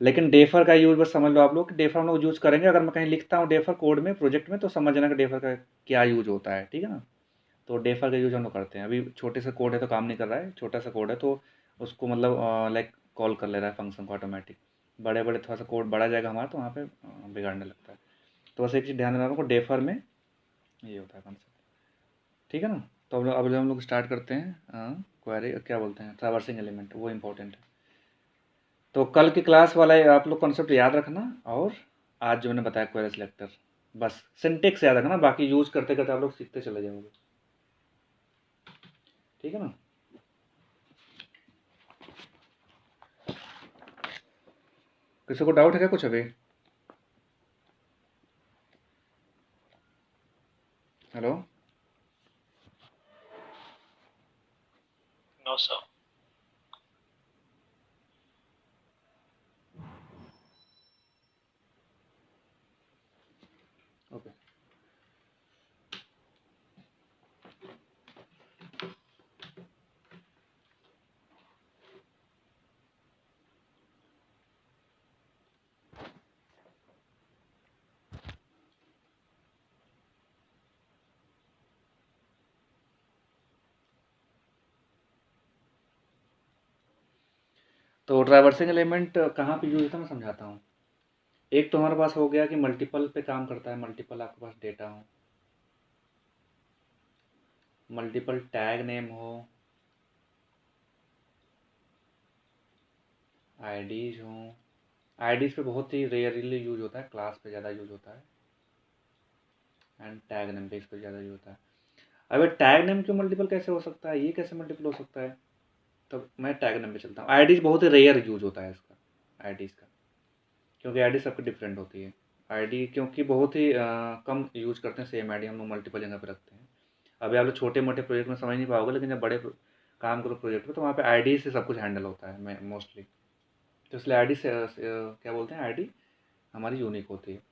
Speaker 1: लेकिन डेफर का यूज बस समझ लो आप लोग कि डेफर हम लोग यूज करेंगे। अगर मैं कहीं लिखता हूँ डेफर कोड में प्रोजेक्ट में, तो समझ जाना कि डेफर का क्या यूज होता है, ठीक है ना। तो डेफर का यूज हम लोग करते हैं। अभी छोटे से कोड है तो काम नहीं कर रहा है, छोटा सा कोड है तो उसको मतलब लाइक कॉल कर ले रहा है फंक्शन को ऑटोमेटिक। बड़े बड़े थोड़ा सा कोड बढ़ा जाएगा हमारा तो वहाँ पे बिगाड़ने लगता है। तो बस एक चीज़ ध्यान देना आपको, डेफर में ये होता है कॉन्सेप्ट, ठीक है ना। तो अब हम लोग स्टार्ट करते हैं क्वेरी, क्या बोलते हैं, ट्रैवर्सिंग एलिमेंट, वो इंपॉर्टेंट है। तो कल की क्लास वाला आप लोग कॉन्सेप्ट याद रखना, और आज जो मैंने बताया क्वेरी सिलेक्टर, बस सिंटेक्स याद रखना, बाकी यूज करते करते आप लोग सीखते चले जाओगे, ठीक है ना। किसी को डाउट है क्या कुछ अभी? हेलो।
Speaker 4: No sir.
Speaker 1: ओके। तो ट्रैवर्सिंग एलिमेंट कहाँ पे यूज होता है मैं समझाता हूँ। एक तो हमारे पास हो गया कि मल्टीपल पे काम करता है, मल्टीपल आपके पास डेटा हो, मल्टीपल टैग नेम हो, आईडीज हों। आईडीज पे बहुत ही रेयरली यूज होता है, क्लास पे ज़्यादा यूज होता है, एंड टैग नेम पे इस पर ज़्यादा यूज होता है। अब टैग नेम क्यों मल्टीपल कैसे हो सकता है, ये कैसे मल्टीपल हो सकता है, तो मैं टैग नेम पे चलता हूँ। आईडीज बहुत ही रेयर यूज होता है इसका, आईडीज का, क्योंकि आईडी सबकी डिफरेंट होती है। आईडी क्योंकि बहुत ही कम यूज करते हैं सेम आईडी, हम लोग मल्टीपल जगह पे रखते हैं। अभी आप लोग छोटे मोटे प्रोजेक्ट में समझ नहीं पाओगे, लेकिन जब बड़े काम करो प्रोजेक्ट में तो वहाँ पे आईडी से सब कुछ हैंडल होता है मोस्टली। तो इसलिए आईडी से क्या बोलते हैं, आईडी हमारी यूनिक होती है।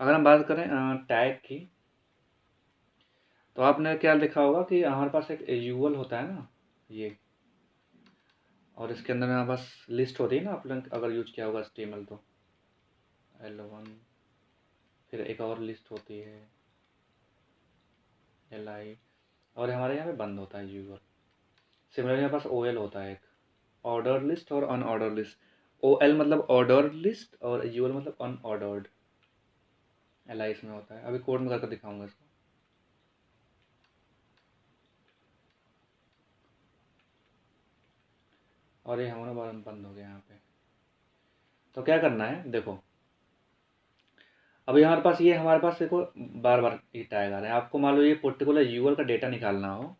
Speaker 1: अगर हम बात करें टैग की, तो आपने क्या देखा होगा कि हमारे पास एक यूएल होता है ना ये, और इसके अंदर हमारे पास लिस्ट होती है ना, आप लोग अगर यूज किया होगा HTML तो L1, फिर एक और लिस्ट होती है LI, और हमारे यहाँ पे बंद होता है यूएल। सिमिलरली हमारे पास OL होता है, एक ऑर्डर लिस्ट और अनऑर्डर लिस्ट। OL मतलब ऑर्डर लिस्ट और UL मतलब अनऑर्डर्ड। LI इसमें होता है, अभी कोड में करके दिखाऊंगा इसको। और ये हमारा बंद हो गया यहाँ पे। तो क्या करना है, देखो अभी हमारे पास ये, हमारे पास देखो बार बार ये टैग आ रहे हैं। आपको मान लो ये पर्टिकुलर यूएल का डेटा निकालना हो,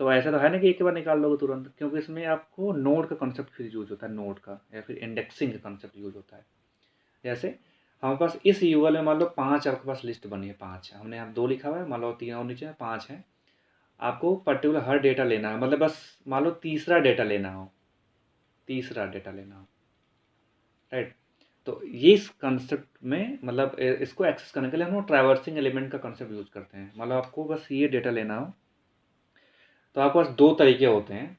Speaker 1: तो ऐसा तो है ना कि एक बार निकाल लोगे तुरंत, क्योंकि इसमें आपको नोड का कॉन्सेप्ट फिर यूज होता है, नोड का या फिर इंडेक्सिंग का कॉन्सेप्ट यूज होता है। जैसे हमारे पास इस यूएल में मान लो 5 आपके पास लिस्ट बनी है, 5 हमने यहाँ 2 लिखा हुआ है, मान लो 3 और नीचे 5 है। आपको पर्टिकुलर हर डेटा लेना है, मतलब बस मान लो तीसरा डेटा लेना हो, राइट। तो ये इस कंसेप्ट में, मतलब इसको एक्सेस करने के लिए हम लोग ट्रैवर्सिंग एलिमेंट का कंसेप्ट यूज करते हैं। मतलब आपको बस ये डेटा लेना हो, तो आपके पास 2 तरीके होते हैं।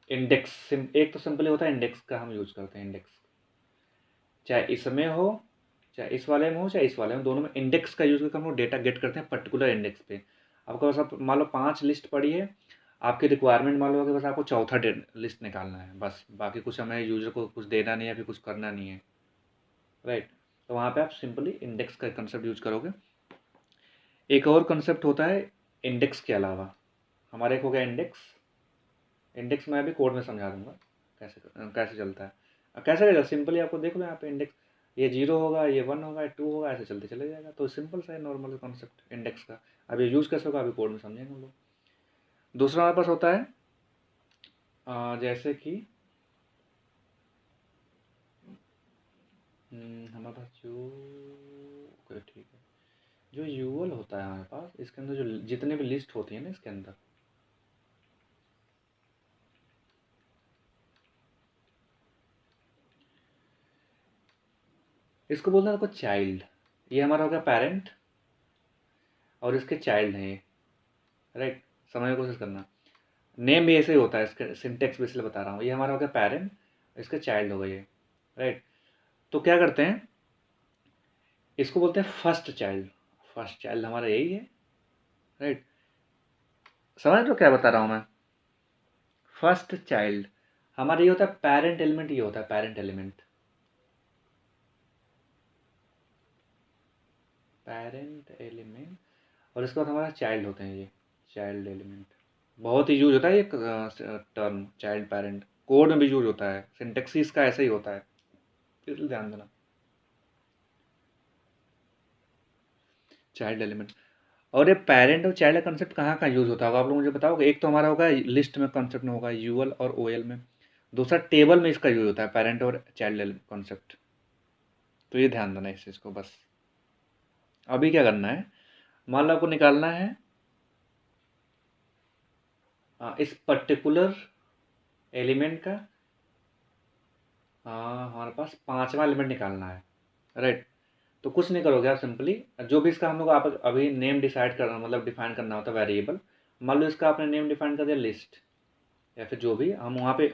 Speaker 1: इंडेक्स, एक तो सिंपली होता है इंडेक्स का, हम यूज करते हैं इंडेक्स, चाहे इसमें हो, चाहे इस वाले में हो, चाहे इस वाले में, दोनों में इंडेक्स का यूज करके हम लोग डेटा गेट करते हैं पर्टिकुलर इंडेक्स पे। आपके पास आप मान लो 5 लिस्ट पड़ी है, आपकी रिक्वायरमेंट मान लो कि बस आपको चौथा लिस्ट निकालना है, बस बाकी कुछ हमें यूजर को कुछ देना नहीं है, फिर कुछ करना नहीं है, राइट। तो वहाँ पे आप सिंपली इंडेक्स का कंसेप्ट यूज करोगे। एक और कंसेप्ट होता है इंडेक्स के अलावा, हमारा एक हो गया इंडेक्स। इंडेक्स मैं अभी कोड में समझा दूंगा कैसे कैसे चलता है, कैसे चलेगा। सिंपली आपको देख लो यहाँ पे इंडेक्स, ये 0 होगा, ये 1 होगा, ये 2 होगा, ऐसे चलते चले जाएगा। तो सिंपल सा है नॉर्मल कॉन्सेप्ट इंडेक्स का। अब ये यूज़ कैसे होगा अभी कोड में समझेंगे हम लोग। दूसरा हमारे पास होता है जैसे कि हमारे पास जो, ओके ठीक है, जो यूएल होता है हमारे पास, इसके अंदर जो जितने भी लिस्ट होती है ना, इसके अंदर इसको बोलते हैं देखो चाइल्ड। ये हमारा हो गया पेरेंट, और इसके चाइल्ड हैं ये, राइट। समझने की कोशिश करना, नेम भी ऐसे ही होता है, इसके सिंटेक्स भी इसलिए बता रहा हूँ। ये हमारा हो गया पेरेंट, इसके चाइल्ड हो गए ये, राइट। तो क्या करते हैं, इसको बोलते हैं फर्स्ट चाइल्ड। फर्स्ट चाइल्ड हमारा यही है, राइट। समझ लो क्या बता रहा हूँ मैं। फर्स्ट चाइल्ड हमारा ये होता है पेरेंट एलिमेंट, ये होता है पेरेंट एलिमेंट, पेरेंट एलिमेंट। और इसके बाद हमारा चाइल्ड होते हैं ये, चाइल्ड एलिमेंट। बहुत ही यूज होता है ये टर्म चाइल्ड पेरेंट, कोड में भी यूज होता है, सिंटेक्सिस का ऐसा ही होता है, इसलिए ध्यान देना। चाइल्ड एलिमेंट, और ये पेरेंट और चाइल्ड का कंसेप्ट कहाँ कहाँ यूज होता होगा आप लोग मुझे बताओगे। एक तो हमारा होगा लिस्ट में कंसेप्ट में होगा, यूएल और ओएल में। दूसरा टेबल में इसका यूज होता है, पेरेंट और चाइल्ड कॉन्सेप्ट। तो ये ध्यान देना इस चीज़ को बस। अभी क्या करना है, मान लो आपको निकालना है इस पर्टिकुलर एलिमेंट का हमारे पास 5वां एलिमेंट निकालना है, राइट। तो कुछ नहीं करोगे आप, सिंपली जो भी इसका हम लोग आप अभी नेम डिसाइड करना, मतलब डिफाइन करना होता है वेरिएबल। मान लो इसका आपने नेम डिफाइन कर दिया लिस्ट, या फिर जो भी हम वहाँ पे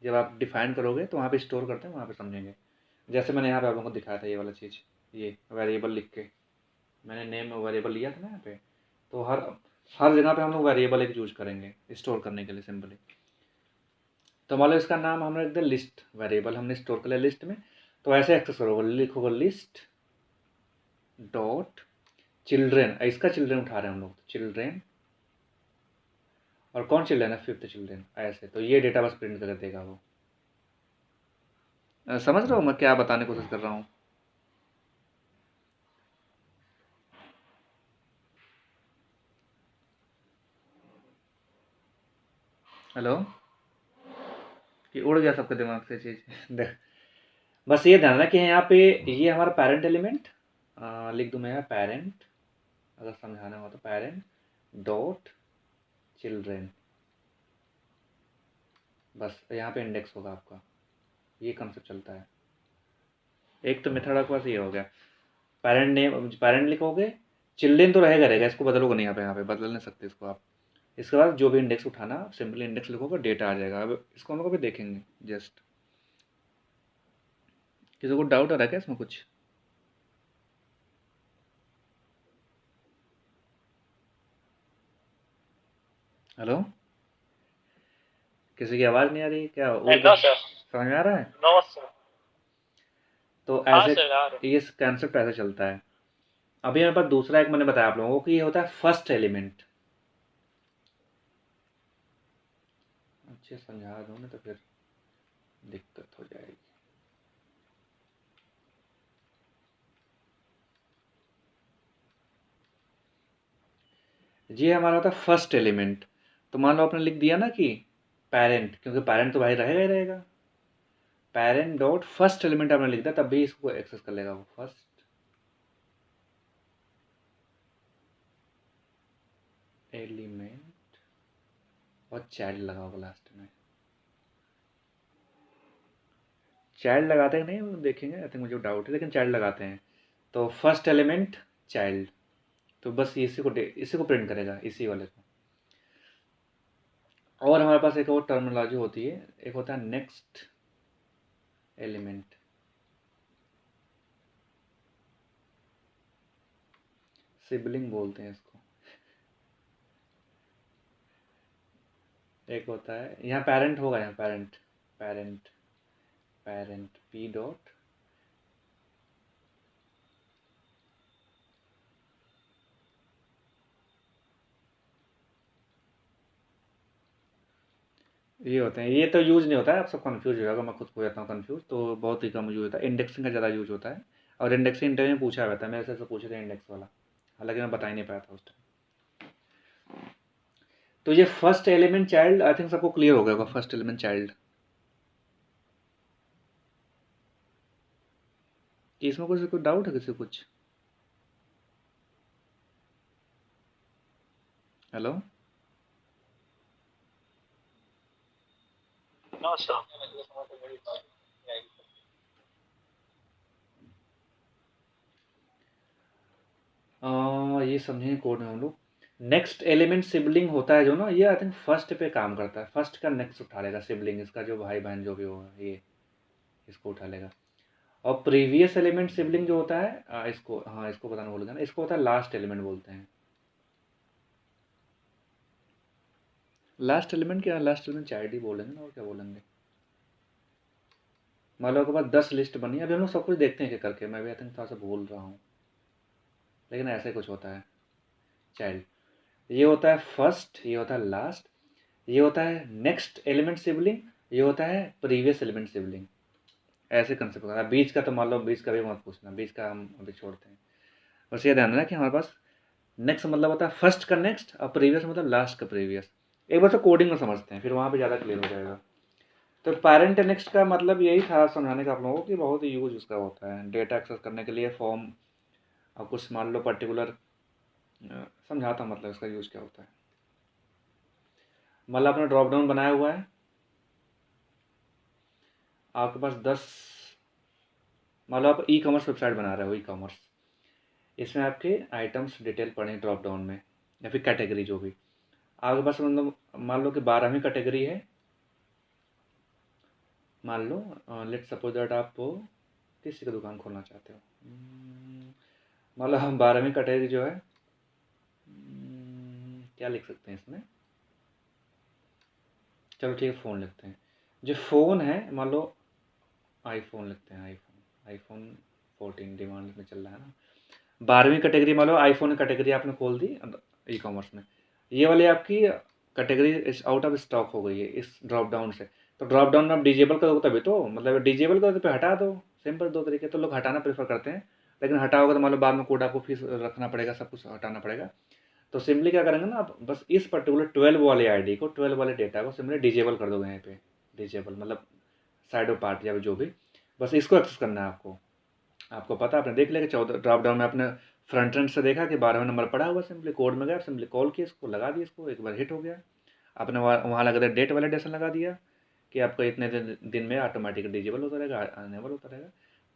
Speaker 1: जब आप डिफाइन करोगे तो वहाँ पे स्टोर करते हैं, वहाँ पे समझेंगे। जैसे मैंने यहाँ पे आप लोगों को दिखाया था ये वाला चीज़, ये वेरिएबल लिख के मैंने नेम वेरिएबल लिया था ना यहाँ पे। तो हर जगह पे हम लोग वेरिएबल एक यूज करेंगे स्टोर करने के लिए सिंपली। तो मान लो इसका नाम हमने रख दिया लिस्ट, वेरिएबल हमने स्टोर कर लिया लिस्ट में। तो ऐसे एक्सेस करोगे, लिखोगे लिस्ट डॉट चिल्ड्रेन, इसका चिल्ड्रेन उठा रहे हैं हम लोग, चिल्ड्रेन, और कौन चिल्ड्रेन है, 5th चिल्ड्रेन, ऐसे। तो ये डेटा बस प्रिंट करके देगा वो। समझ रहे हो मैं क्या बताने की कोशिश कर रहा हूँ? हेलो, कि उड़ गया सबके दिमाग से चीज़ देख। बस ये ध्यान रखना कि यहाँ पे ये हमारा पेरेंट एलिमेंट, लिख दूँ मैं यहाँ पेरेंट, अगर समझाना हो तो पेरेंट डॉट चिल्ड्रेन, बस यहाँ पे इंडेक्स होगा आपका। ये कंसेप्ट चलता है। एक तो मेथड आपके पास ये हो गया, पेरेंट नेम, पेरेंट लिखोगे, चिल्ड्रेन तो रहेगा, इसको बदलोगे नहीं, यहाँ पे बदल नहीं सकते इसको आप। इसके बाद जो भी इंडेक्स उठाना, सिंपली इंडेक्स लिखोगे, डेटा आ जाएगा। अब इसको हम लोग अभी देखेंगे जस्ट। किसी को डाउट आ रहा है क्या इसमें कुछ? हेलो, किसी की आवाज़ नहीं आ रही क्या?
Speaker 4: No sir.
Speaker 1: समझ में आ रहा है?
Speaker 4: No sir.
Speaker 1: तो
Speaker 4: हाँ
Speaker 1: ऐसे
Speaker 4: सर, आ रहा।
Speaker 1: ये कंसेप्ट ऐसे चलता है। अभी मेरे पास दूसरा एक मैंने बताया आप लोगों को कि ये होता है फर्स्ट एलिमेंट। अच्छे समझा दूँ ना तो फिर दिक्कत हो जाएगी। ये हमारा होता है फर्स्ट एलिमेंट। तो मान लो आपने लिख दिया ना कि पेरेंट, क्योंकि पेरेंट तो भाई रहेगा ही रहेगा, पेरेंट डॉट फर्स्ट एलिमेंट आपने लिख दिया, तब भी इसको एक्सेस कर लेगा वो फर्स्ट एलिमेंट, और चाइल्ड लगाओगे लास्ट में। चाइल्ड लगाते हैं नहीं, वो देखेंगे, आई थिंक मुझे डाउट है, लेकिन चाइल्ड लगाते हैं। तो फर्स्ट एलिमेंट चाइल्ड, तो बस इसी को प्रिंट करेगा, इसी वाले को। और हमारे पास एक और टर्मिनोलॉजी होती है, एक होता है नेक्स्ट एलिमेंट, सिबलिंग बोलते हैं इसको। एक होता है यहाँ पेरेंट होगा, यहाँ parent parent parent P dot, ये होते हैं। ये तो यूज नहीं होता है, आप सब कंफ्यूज हो जाएगा, मैं खुद हो जाता हूँ कंफ्यूज, तो बहुत ही कम यूज होता है। इंडेक्सिंग का ज़्यादा यूज होता है, और इंडेक्सिंग इंटरव्यू में पूछा हुआ था, मेरे से पूछे थे इंडेक्स वाला, हालांकि मैं बता ही नहीं पाया था उस टाइम। तो ये first element child, I think सबको क्लियर हो गया होगा, फर्स्ट एलिमेंट चाइल्ड। इसमें कुछ डाउट है किसी को कुछ? Hello,
Speaker 4: no sir.
Speaker 1: ये समझेंगे कोड में हम लोग। नेक्स्ट एलिमेंट सिबलिंग होता है जो ना, ये आई थिंक फर्स्ट पे काम करता है, फर्स्ट का नेक्स्ट उठा लेगा, सिबलिंग इसका जो भाई बहन जो भी होगा ये इसको उठा लेगा। और प्रीवियस एलिमेंट सिबलिंग जो होता है इसको, हाँ इसको बताना भूल गया ना, इसको होता है लास्ट एलिमेंट बोलते हैं। लास्ट एलिमेंट क्या, लास्ट एलिमेंट चाइल्ड ही बोलेंगे ना, और क्या बोलेंगे। मान लो आपके पास 10 लिस्ट बनी है, अभी हम लोग सब कुछ देखते हैं कि करके, मैं भी आई थिंक थोड़ा सा भूल रहा हूँ, लेकिन ऐसे कुछ होता है चाइल्ड। ये होता है फर्स्ट, ये होता है लास्ट, ये होता है नेक्स्ट एलिमेंट सिबलिंग, ये होता है प्रीवियस एलिमेंट सिबलिंग। ऐसे कंसेप्ट होता है। बीच का तो मान लो, बीच का भी मत पूछना, बीच का हम अभी छोड़ते हैं। बस ये ध्यान रखना कि हमारे पास नेक्स्ट मतलब होता है फर्स्ट का नेक्स्ट, और प्रीवियस मतलब लास्ट का प्रीवियस। एक बार तो कोडिंग में समझते हैं, फिर वहाँ पे ज़्यादा क्लियर हो जाएगा। तो पेरेंट नेक्स्ट का मतलब यही था समझाने का आप लोगों को कि बहुत ही यूज उसका होता है डेटा एक्सेस करने के लिए, फॉर्म और कुछ मान लो पर्टिकुलर समझाता हूँ मतलब इसका यूज़ क्या होता है। मतलब आपने ड्रॉप डाउन बनाया हुआ है, आपके पास 10, मतलब आप ई कॉमर्स वेबसाइट बना रहे हो, ई कॉमर्स, इसमें आपके आइटम्स डिटेल पड़े हैं ड्रॉप डाउन में, या फिर कैटेगरी जो भी आपके पास, मतलब मान लो कि 12वीं कैटेगरी है, मान लो लेट सपोज दैट आप किसी की दुकान खोलना चाहते हो, मान लो हम 12वीं कैटेगरी जो है, क्या लिख सकते हैं इसमें, चलो ठीक है फ़ोन लिखते हैं। जो फ़ोन है मान लो आईफोन लिखते हैं, आईफोन 14 डिमांड में चल रहा है ना। 12वीं कैटेगरी मान लो आईफोन की कैटेगरी आपने खोल दी ई कॉमर्स में, ये वाली आपकी कैटेगरी आउट ऑफ स्टॉक हो गई है इस ड्रॉप डाउन से। तो ड्रॉप डाउन आप डिजेबल करोगे तभी तो, मतलब डिजेबल करो तो हटा दो, सिंपल 2 तरीके। तो लोग हटाना प्रेफर करते हैं, लेकिन हटाओगे तो मान लो बाद में कोड आपको फीस रखना पड़ेगा, सब कुछ हटाना पड़ेगा। तो सिंपली क्या करेंगे ना, आप बस इस पर्टिकुलर 12 वाले आईडी को, 12 वाले डेटा को सिंपली डिजेबल कर दोगे यहाँ पे, डिजेबल मतलब साइड ऑफ पार्ट या जो भी, बस इसको एक्सेस करना है आपको। आपको पता, आपने देख लिया कि 14 ड्रॉप डाउन में आपने फ्रंट एंड से देखा कि 12वां नंबर पड़ा हुआ, सिंपली कोड में गया, सिंपली कॉल किया, इसको लगा दिया, इसको एक बार हिट हो गया, आपने वहाँ लगा दिया डेट वैलिडेशन लगा दिया कि आपका इतने दिन में ऑटोमेटिक डिजेबल होता रहेगा, अनेबल होता रहेगा।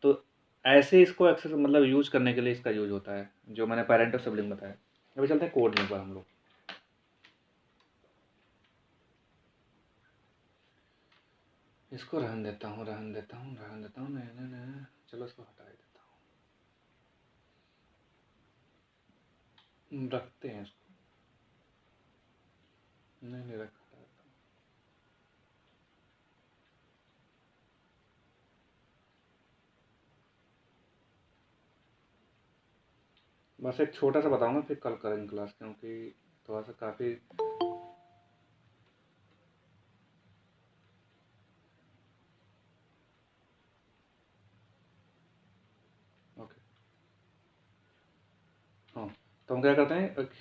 Speaker 1: तो ऐसे इसको एक्सेस मतलब यूज करने के लिए इसका यूज होता है, जो मैंने पेरेंटल सिबलिंग बताया। अभी चलते हैं कोड में पर हम लोग, इसको रहन देता हूँ नहीं, चलो इसको हटा देता हूँ, रखते हैं इसको, नहीं रखा। बस एक छोटा सा बताऊंगा, फिर कल करेंगे क्लास, क्योंकि थोड़ा सा काफ़ी ओके। हाँ, तो हम क्या करते हैं, एक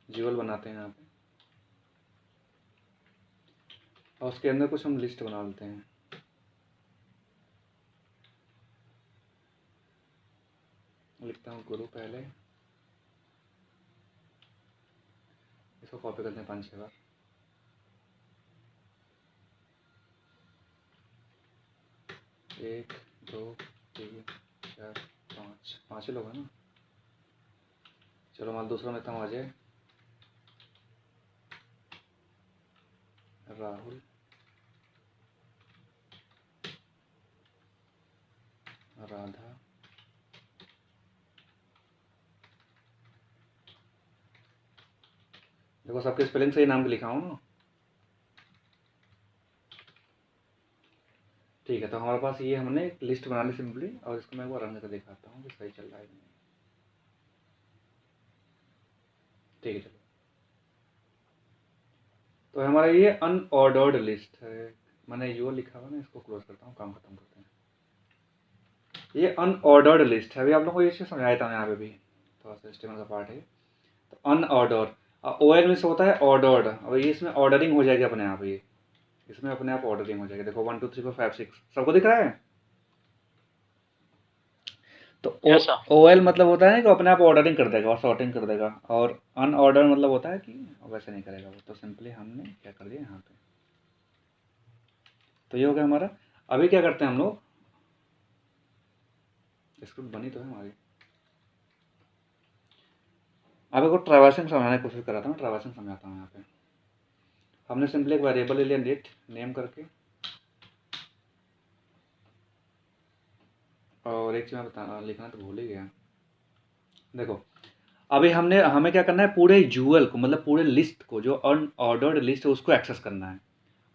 Speaker 1: जीवल बनाते हैं यहाँ पे, और उसके अंदर कुछ हम लिस्ट बना लेते हैं। लिखता हूँ गुरु, पहले इसको कॉपी करते हैं 5-6 बार, एक, दो, तीन, चार, पाँच ही लोग हैं ना। चलो मान दूसरा में था अजय, राहुल, राधा, देखो सबके स्पेलिंग सही नाम के लिखा हूँ ना। ठीक है, तो हमारे पास ये हमने एक लिस्ट बना ली सिंपली, और इसको मैं एक बार रन करके दिखाता हूँ कि सही चल रहा है कि नहीं। ठीक है चलो, तो हमारा ये अनऑर्डर्ड लिस्ट है, मैंने यो लिखा हुआ ना, इसको क्लोज करता हूँ, काम खत्म करते हैं। ये अनऑर्डर्ड लिस्ट है, अभी आप लोगों को ये चीज़ समझाया था यहाँ पे भी, थोड़ा सा एचटीएमएल का पार्ट है। तो अनऑर्डर, ओएल में से होता है ऑर्डर्ड, अब ये इसमें ऑर्डरिंग हो जाएगी अपने आप, ये इसमें अपने आप ऑर्डरिंग हो जाएगी। देखो 1 2 3 4 5 6 सबको दिख रहा है। तो ओएल मतलब होता है कि अपने आप ऑर्डरिंग कर देगा और सॉर्टिंग कर देगा, और अनऑर्डर मतलब होता है कि वैसे नहीं करेगा वो। तो सिंपली हमने क्या कर दिया यहाँ पे, तो ये हो गया हमारा। अभी क्या करते हैं हम लोग, स्क्रिप्ट बनी तो है हमारी। अब को ट्रैवर्सिंग समझाने की कोशिश कर रहा था, मैं ट्रैवर्सिंग समझाता हूँ यहाँ पे। हमने सिंपली एक वेरिएबल ले लिया नेट नेम करके, और एक चीज़ मैं बता लिखना तो भूल ही गया। देखो अभी हमें क्या करना है, पूरे यूएल को, मतलब पूरे लिस्ट को, जो अनऑर्डर्ड लिस्ट है उसको एक्सेस करना है,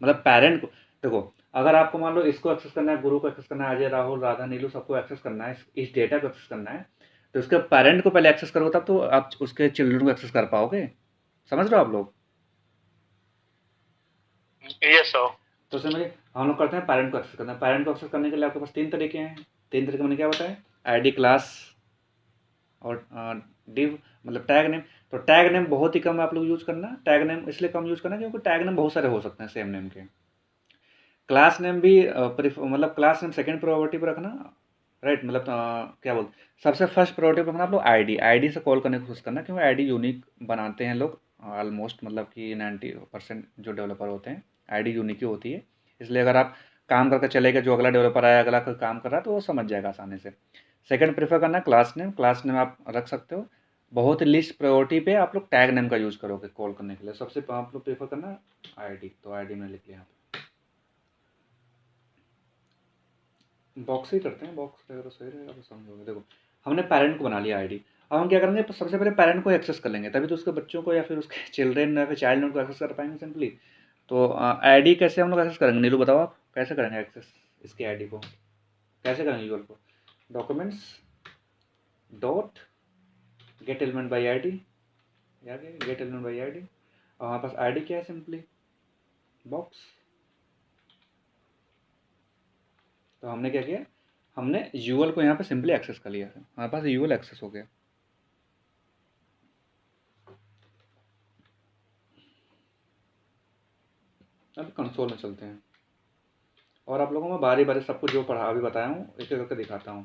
Speaker 1: मतलब पैरेंट को। देखो अगर आपको मान लो इसको एक्सेस करना है, गुरु को एक्सेस करना है, अजय, राहुल, राधा, नीलू, सबको एक्सेस करना है, इस डेटा को एक्सेस करना है, तो उसके पेरेंट को पहले एक्सेस करोगे तब तो आप उसके चिल्ड्रन को एक्सेस कर पाओगे। समझ रहे हो आप लोग?
Speaker 4: Yes sir.
Speaker 1: तो सिंपली हम लोग करते हैं पेरेंट को एक्सेस करना है। पेरेंट को एक्सेस करने के लिए आपके पास 3 तरीके हैं। 3 तरीके मैंने क्या बताया, आईडी, क्लास और डिव, मतलब टैग नेम। तो टैग नेम बहुत ही कम आप लोग यूज करना। टैग नेम इसलिए कम यूज करना क्योंकि टैग नेम बहुत सारे हो सकते हैं सेम नेम के। क्लास नेम भी मतलब क्लास नेम सेकंड प्रायोरिटी पर रखना, राइट, मतलब क्या बोलते, सबसे फर्स्ट प्रायोरिटी पे रखना आप लोग आईडी से कॉल करने की कोशिश करना, क्योंकि आईडी यूनिक बनाते हैं लोग ऑलमोस्ट, मतलब कि 90% जो डेवलपर होते हैं आईडी यूनिक ही होती है। इसलिए अगर आप काम करके चले गए, जो अगला डेवलपर आया, अगला कोई काम कर रहा है, तो वो समझ जाएगा आसानी से। सेकंड प्रेफर करना क्लास नेम आप रख सकते हो। बहुत लिस्ट प्रायोरिटी पे आप लोग टैग नेम का यूज़ करोगे कॉल करने के लिए। सबसे आप लोग प्रेफर करना आईडी, तो आईडी में लिख लिया यहाँ पे। बॉक्स ही करते हैं, बॉक्स रहेगा तो सही रहेगा, तो समझोगे। देखो हमने पेरेंट को बना लिया आईडी। अब हम क्या करेंगे, सबसे पहले पेरेंट को एक्सेस कर लेंगे, तभी तो उसके बच्चों को या फिर उसके चिल्ड्रेन या फिर चाइल्ड नोड को एक्सेस कर पाएंगे सिंपली। तो आईडी कैसे हम लोग एक्सेस करेंगे, नीलू बताओ आप कैसे करेंगे एक्सेस इसकी आईडी को, कैसे करेंगे यूजर को। Documents dot gate element by ID, याद है गेट एलिमेंट बाई आईडी, और हमारे पास आईडी क्या है, सिंपली बॉक्स। तो हमने क्या किया, हमने यूएल को यहाँ पे सिंपली एक्सेस कर लिया है, हमारे पास यूएल एक्सेस हो गया। अब कंसोल में चलते हैं और आप लोगों में बारी बारी सब कुछ जो पढ़ा अभी बताया हूँ एक एक करके दिखाता हूँ।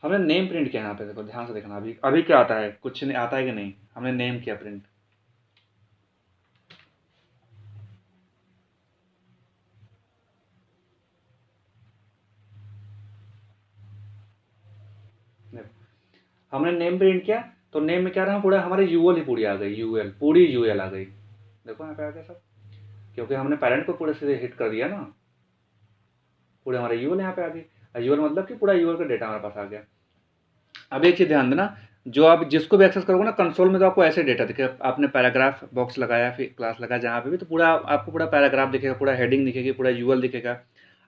Speaker 1: हमने नेम प्रिंट किया यहाँ पे, देखो ध्यान से देखना, अभी अभी क्या आता है, कुछ नहीं आता है कि नहीं, हमने नेम किया प्रिंट। हमने नेम प्रिंट किया, तो नेम में क्या रहा, पूरा हमारे यूएल ही पूरी आ गई, यूएल पूरी यूएल आ गई। देखो यहाँ पे आ गया सब, क्योंकि हमने पेरेंट को पूरे से हिट कर दिया ना, पूरे हमारे यूएल यहाँ पे आ गई। यूएल मतलब कि पूरा यूएल का डेटा हमारे पास आ गया। अब एक चीज़ ध्यान देना, जो आप जिसको भी एक्सेस करोगे ना कंसोल में, तो आपको ऐसे डेटा दिखेगा। आपने पैराग्राफ बॉक्स लगाया, फिर क्लास लगाया जहाँ पे भी, तो पूरा आपको पूरा पैराग्राफ दिखेगा, पूरा हेडिंग दिखेगी, पूरा यूएल दिखेगा।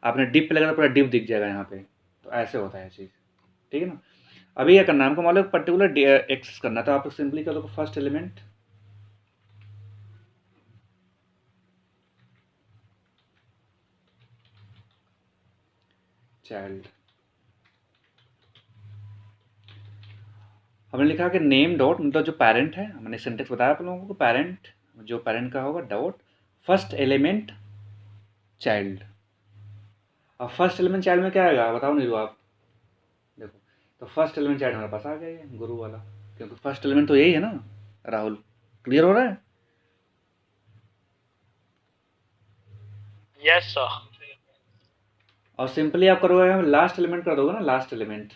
Speaker 1: आपने डिप पे लगाया तो पूरा डिप दिख जाएगा यहाँ पे। तो ऐसे होता है चीज़, ठीक है ना। अभी क्या करना है हमको, मान लो पर्टिकुलर एक्सेस करना, तो आप सिंपली क्या दोगे, फर्स्ट एलिमेंट चाइल्ड। हमने लिखा कि नेम डॉट, मतलब जो पेरेंट है, हमने सिंटेक्स बताया आप लोगों को, पेरेंट जो पेरेंट का होगा डॉट फर्स्ट एलिमेंट चाइल्ड। अब फर्स्ट एलिमेंट चाइल्ड में क्या आएगा बताओ नीरू आप, देखो तो फर्स्ट एलिमेंट चाइल्ड हमारे पास आ गया है गुरु वाला, क्योंकि फर्स्ट एलिमेंट तो यही है ना। राहुल क्लियर हो रहा है?
Speaker 4: Yes sir.
Speaker 1: और सिंपली आप करोगे, लास्ट एलिमेंट कर दोगे ना, लास्ट एलिमेंट,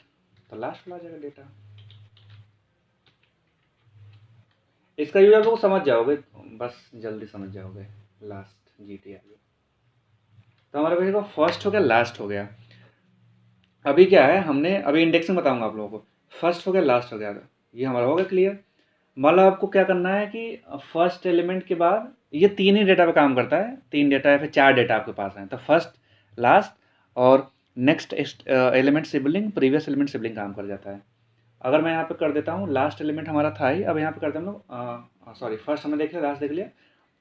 Speaker 1: तो लास्ट वाला आ जाएगा डेटा। इसका यूज आप लोग समझ जाओगे, बस जल्दी समझ जाओगे। लास्ट जीटी आ गया, तो हमारे पास देखो फर्स्ट हो गया, लास्ट हो गया। अभी क्या है, हमने अभी इंडेक्सिंग बताऊंगा आप लोगों को। फर्स्ट हो गया, लास्ट हो गया, ये हमारा हो गया क्लियर। मतलब आपको क्या करना है कि फर्स्ट एलिमेंट के बाद ये तीन ही डेटा पे काम करता है, तीन डेटा या फिर चार डेटा आपके पास हैं, तो फर्स्ट लास्ट और next element sibling, previous element sibling काम कर जाता है। अगर मैं यहाँ पे कर देता हूँ, लास्ट एलिमेंट हमारा था ही, अब यहाँ पे करते हैं हम लोग, सॉरी फर्स्ट हमने देख लिया, लास्ट देख लिया,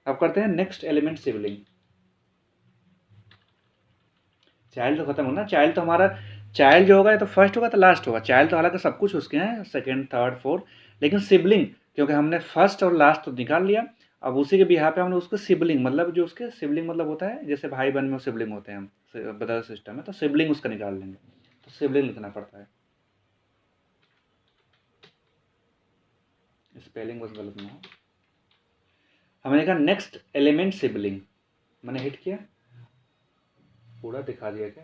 Speaker 1: अब करते हैं नेक्स्ट एलिमेंट सिबलिंग। चाइल्ड तो खत्म होना, चाइल्ड तो हमारा, चाइल्ड जो होगा तो फर्स्ट होगा तो लास्ट होगा। चाइल्ड तो हालांकि सब कुछ उसके हैं, सेकंड थर्ड फोर्थ, लेकिन सिबलिंग क्योंकि हमने फर्स्ट और लास्ट तो निकाल लिया, अब उसी के बिहार पे हमने उसको सिबलिंग, मतलब जो उसके सिबलिंग मतलब होता है जैसे भाई बहन में सिबलिंग होते हैं, हम ब्रदर सिस्टम है, तो सिबलिंग उसका निकाल लेंगे, तो सिबलिंग लिखना पड़ता है। स्पेलिंग बस गलत ना हो। हमने लिखा नेक्स्ट एलिमेंट सिबलिंग, मैंने हिट किया, पूरा दिखा दिया क्या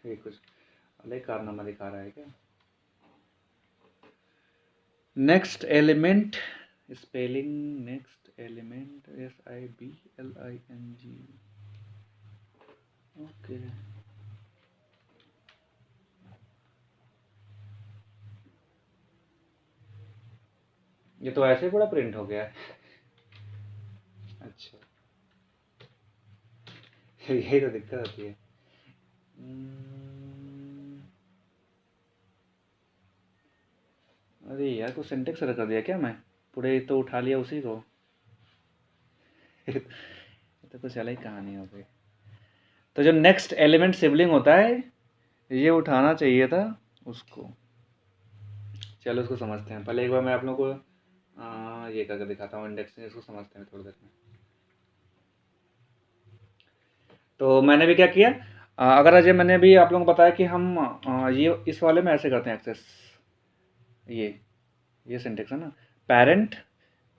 Speaker 1: ये कुछ अलग कारनामा दिखा रहा है क्या। Next element spelling, next element SIBLING, okay. ये तो ऐसे पूरा प्रिंट हो गया है। अच्छा यही तो दिक्कत होती है। अरे यार कुछ सिंटेक्स रख दिया क्या मैं, पूरे तो उठा लिया उसी को। तो कुछ अलग कहानी हो गई। तो जो नेक्स्ट एलिमेंट सिबलिंग होता है, ये उठाना चाहिए था उसको। चलो उसको समझते हैं, पहले एक बार मैं आप लोगों को ये करके दिखाता हूँ इंडेक्सिंग, इसको समझते हैं थोड़ी देर में। तो मैंने भी क्या किया, अगर अजय मैंने भी आप लोगों को बताया कि हम ये इस वाले में ऐसे करते हैं एक्सेस, ये सिंटेक्स है ना, पेरेंट,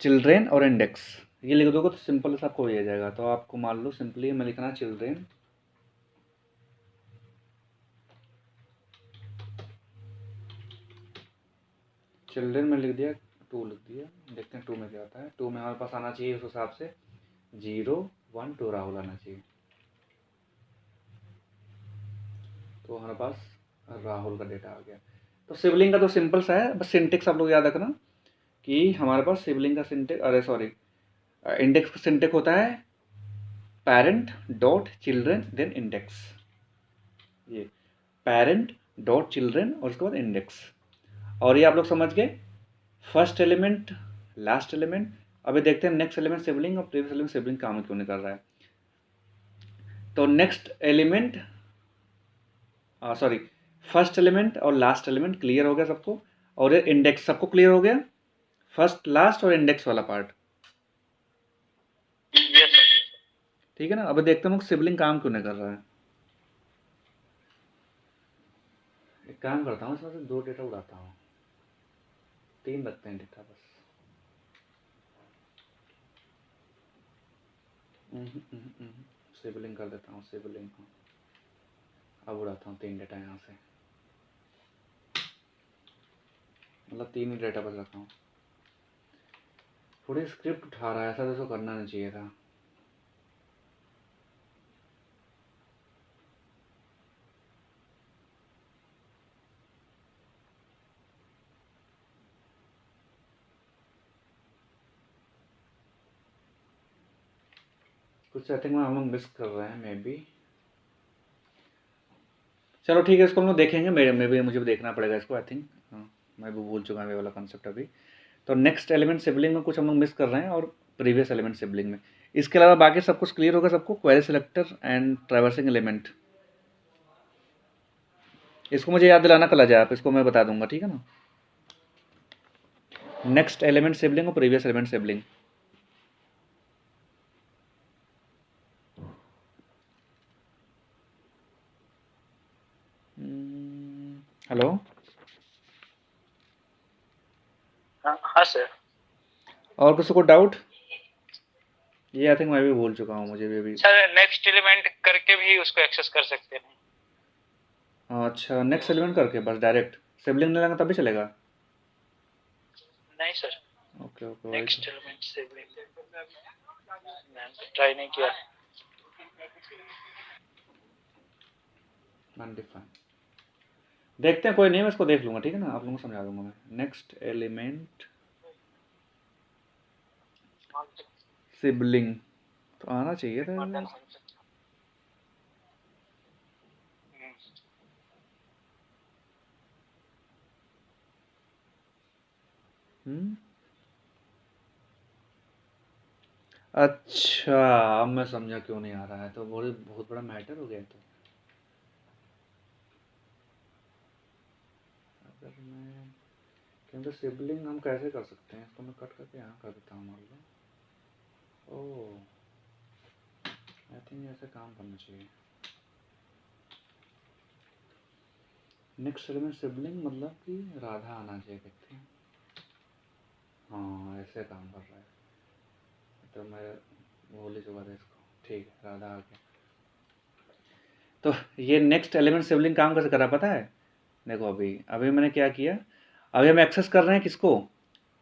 Speaker 1: चिल्ड्रेन और इंडेक्स, ये लिख दोगे तो सिंपल से आपको हो जाएगा। तो आपको मान लो सिंपली मैं लिखना चिल्ड्रेन, चिल्ड्रेन में लिख दिया, 2 लिख दिया, देखते हैं 2 में क्या आता है। 2 में हमारे पास आना चाहिए उस हिसाब से 0 1 2 राहुल आना चाहिए। तो हमारे पास राहुल का डेटा आ गया। तो सिबलिंग का तो सिंपल सा है, बस सिंटेक्स आप लोग याद रखना कि हमारे पास सिबलिंग का सिंटेक्स, अरे सॉरी, इंडेक्स का सिंटेक्स होता है parent dot children then index, ये पेरेंट डॉट चिल्ड्रेन और उसके बाद इंडेक्स। और ये आप लोग समझ गए, फर्स्ट एलिमेंट लास्ट एलिमेंट। अभी देखते हैं नेक्स्ट एलिमेंट सिबलिंग और प्रीवियस एलिमेंट सिबलिंग काम क्यों नहीं कर रहा है। तो next element sorry first element और लास्ट एलिमेंट क्लियर हो गया सबको, और ये इंडेक्स सबको क्लियर हो गया, फर्स्ट लास्ट और इंडेक्स वाला पार्ट,
Speaker 4: यस सर।
Speaker 1: ठीक है ना। अब देखते हैं सिबलिंग काम क्यों नहीं कर रहा है। एक काम करता हूँ, इसमें से 2 डेटा उड़ाता हूँ, 3 रखते हैं डेटा बस। सिबलिंग कर देता हूँ, सिबलिंग को अब उड़ाता हूँ 3 डेटा यहाँ से, मतलब 3 ही डेटा बस रखा हूँ। थोड़ी स्क्रिप्ट उठा रहा है, ऐसा तो करना नहीं चाहिए था। कुछ सेटिंग में हम लोग मिस कर रहे हैं मे बी। चलो ठीक है, इसको हम लोग देखेंगे, मेरे भी मुझे भी देखना पड़ेगा इसको, आई थिंक मैं भी भूल चुका हूँ ये वाला कॉन्सेप्ट अभी। तो नेक्स्ट एलिमेंट सिबलिंग में कुछ हम लोग मिस कर रहे हैं और प्रीवियस एलिमेंट सिबलिंग में। इसके अलावा बाकी सब कुछ क्लियर होगा सबको, query selector and traversing element, इसको मुझे याद दिलाना कल आ जाए आप, इसको मैं बता दूंगा, ठीक है ना। नेक्स्ट एलिमेंट सिबलिंग और प्रीवियस एलिमेंट सिबलिंग। हेलो,
Speaker 4: हाँ सर।
Speaker 1: और किसी को डाउट? ये आई थिंक मैं भी भूल चुका हूँ, मुझे भी अभी।
Speaker 4: सर नेक्स्ट एलिमेंट करके भी उसको एक्सेस कर सकते हैं।
Speaker 1: अच्छा, नेक्स्ट एलिमेंट करके बस डायरेक्ट सिबलिंग नहीं लगा तभी चलेगा?
Speaker 4: नहीं sir,
Speaker 1: okay okay,
Speaker 4: next element से मैंने ट्राई नहीं किया।
Speaker 1: देखते हैं, कोई नहीं, मैं इसको देख लूंगा, ठीक है ना, आप लोगों को समझा दूंगा मैं। नेक्स्ट एलिमेंट सिबलिंग तो आना चाहिए था। अच्छा, अब मैं समझा क्यों नहीं आ रहा है, तो बहुत बड़ा मैटर हो गया। तो अगर मैं क्योंकि सिबलिंग हम कैसे कर सकते हैं, इसको मैं कट करके यहाँ कर देता हूँ मान लो। ओह, आई थिंक ऐसे काम करना चाहिए। नेक्स्ट एलिमेंट सिबलिंग मतलब कि राधा आना चाहिए, देखते हैं। हाँ, ऐसे काम कर रहा है, तो मैं भूल ही चुका था इसको, ठीक है, राधा आ गया। तो ये नेक्स्ट एलिमेंट सिबलिंग काम कैसे कर रहा पता है? देखो अभी मैंने क्या किया, अभी हम एक्सेस कर रहे हैं किसको,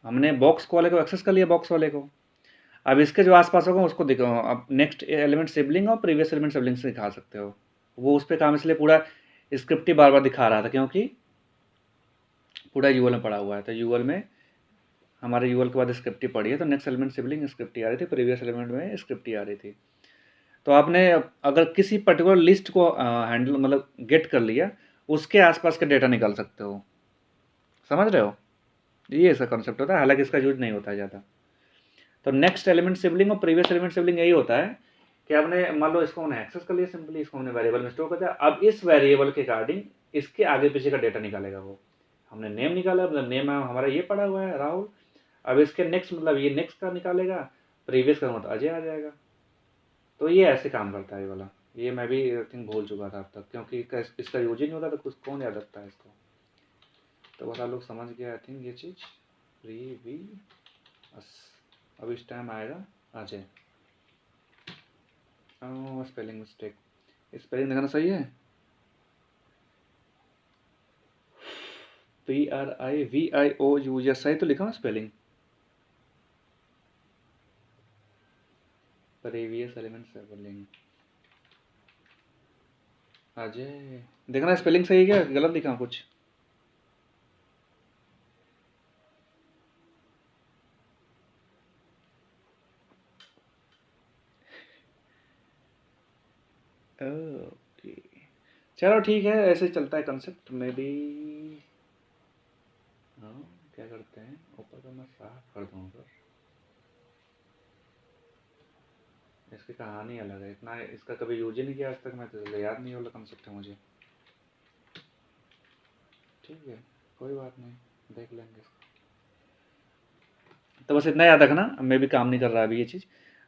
Speaker 1: हमने बॉक्स वाले को एक्सेस कर लिया, बॉक्स वाले को। अब इसके जो आसपास होगा उसको देखो, अब नेक्स्ट एलिमेंट सिबलिंग और प्रीवियस एलिमेंट सिबलिंग से दिखा सकते हो। वो उस पर काम इसलिए पूरा स्क्रिप्ट ही बार बार दिखा रहा था, क्योंकि पूरा यूएल में पड़ा हुआ है। तो यूएल में हमारे यूएल के बाद स्क्रिप्ट ही पड़ी है, तो नेक्स्ट एलिमेंट सिबलिंग स्क्रिप्ट ही आ रही थी, प्रीवियस एलिमेंट में स्क्रिप्ट ही आ रही थी। तो आपने अगर किसी पर्टिकुलर लिस्ट को हैंडल मतलब गेट कर लिया, उसके आसपास का डेटा निकाल सकते हो, समझ रहे हो? ये ऐसा कॉन्सेप्ट होता है, हालांकि इसका यूज नहीं होता है ज़्यादा। तो नेक्स्ट एलिमेंट सिबलिंग और प्रीवियस एलिमेंट सिबलिंग यही होता है कि आपने मान लो इसको हमने एक्सेस कर लिया, सिंपली इसको हमने वेरिएबल में स्टोर कर दिया। अब इस वेरिएबल के अकॉर्डिंग इसके आगे पीछे का डेटा निकालेगा। वो हमने नेम निकाला, मतलब नेम हमारा ये पड़ा हुआ है राहुल, अब इसके नेक्स्ट मतलब ये नेक्स्ट का निकालेगा, प्रीवियस का मतलब अजय आ जाएगा। तो ये ऐसे काम करता है ये वाला। ये मैं भी आई थिंक भूल चुका था अब तक, क्योंकि इसका यूज ही नहीं होता, तो कुछ कौन याद रखता है इसको। तो बस आप लोग समझ गए आई थिंक ये चीज़। प्रीवियस अब इस टाइम आएगा आ जाए। स्पेलिंग मिस्टेक, स्पेलिंग दिखाना सही है। PRIVIOU सही तो लिखा हूँ spelling. Previous element spelling Ajay, देखना स्पेलिंग सही है क्या, गलत लिखा हूँ कुछ। ओके चलो ठीक है, ऐसे चलता है कंसेप्ट में भी। हाँ क्या करते हैं, ऊपर का मैं साफ कर दूँ सर। इसकी कहानी अलग है, इतना इसका कभी यूज ही नहीं किया आज तक मैं, तो याद नहीं वाला कंसेप्ट है मुझे। ठीक है कोई बात नहीं, देख लेंगे इसको। तो बस इतना याद रखना, मैं भी काम नहीं कर रहा अभी ये चीज़।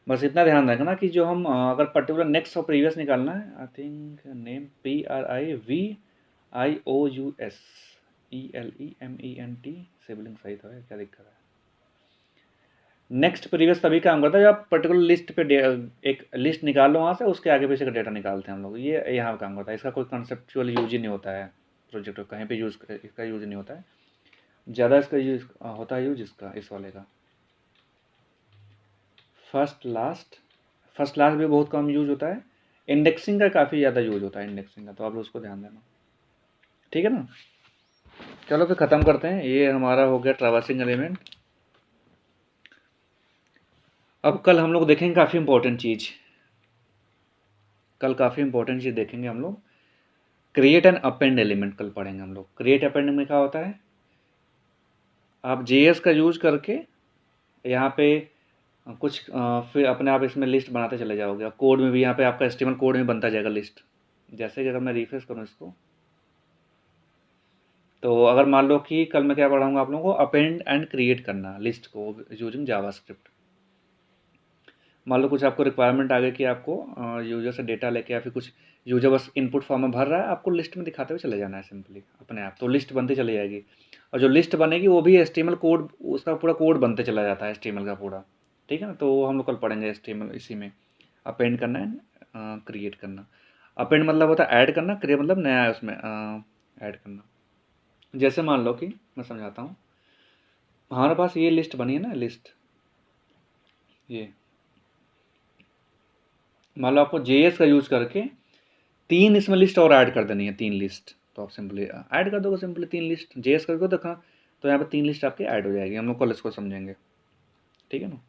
Speaker 1: बस इतना ध्यान रखना कि जो हम अगर पर्टिकुलर नेक्स्ट और प्रीवियस निकालना है, I think name PRIVIOUSELEMENT, sibling सही था, क्या दिक्कत है। नेक्स्ट प्रीवियस तभी काम करता है जब आप पर्टिकुलर लिस्ट पे एक लिस्ट निकाल लो वहाँ से, उसके आगे पीछे का डेटा निकालते हैं हम लोग, ये यहाँ पे काम करता है। इसका कोई कंसेप्चुअल यूज ही नहीं होता है प्रोजेक्ट, कहीं पे यूज इसका यूज नहीं होता है ज़्यादा। इसका यूज होता है यूज इसका, इस वाले का फर्स्ट लास्ट भी बहुत कम यूज होता है। इंडेक्सिंग का काफ़ी ज़्यादा यूज होता है, इंडेक्सिंग का, तो आप लोग उसको ध्यान देना। ठीक है ना, चलो फिर ख़त्म करते हैं। ये हमारा हो गया ट्रैवर्सिंग एलिमेंट। अब कल हम लोग देखेंगे काफ़ी इंपॉर्टेंट चीज़, कल काफ़ी इंपॉर्टेंट चीज़ देखेंगे हम लोग। क्रिएट एंड अपेंड एलिमेंट कल पढ़ेंगे हम लोग। क्रिएट अपेंड में क्या होता है, आप JS का यूज करके यहाँ पे कुछ फिर अपने आप इसमें लिस्ट बनाते चले जाओगे। कोड में भी यहाँ पे आपका HTML कोड में बनता जाएगा लिस्ट। जैसे कि अगर मैं रिफ्रेश करूँ इसको, तो अगर मान लो कि कल मैं क्या पढ़ाऊँगा आप लोगों को, अपेंड एंड क्रिएट करना लिस्ट को यूजिंग जावास्क्रिप्ट। मान लो कुछ आपको रिक्वायरमेंट आ गई कि आपको यूजर से डेटा लेके या फिर कुछ यूजर बस इनपुट फॉर्म में भर रहा है, आपको लिस्ट में दिखाते हुए चले जाना है सिंपली अपने आप, तो लिस्ट बनती चली जाएगी। और जो लिस्ट बनेगी वो भी HTML कोड, उसका पूरा कोड बनते चला जाता है HTML का पूरा। ठीक है ना, तो हम लोग कल पढ़ेंगे HTML इसी में। अपेंड करना है क्रिएट करना। अपेंड मतलब होता है ऐड करना, क्रिएट मतलब नया उसमें ऐड करना। जैसे मान लो कि मैं समझाता हूँ, हमारे पास ये लिस्ट बनी है ना, लिस्ट ये मान लो आपको JS का यूज करके 3 इसमें लिस्ट और ऐड कर देनी है, 3 लिस्ट, तो आप सिंपली ऐड कर दोगे सिंपली 3 लिस्ट। JS करके देखा तो यहाँ पर 3 लिस्ट आपकी ऐड हो जाएगी। हम लोग कल इसको समझेंगे। ठीक है ना।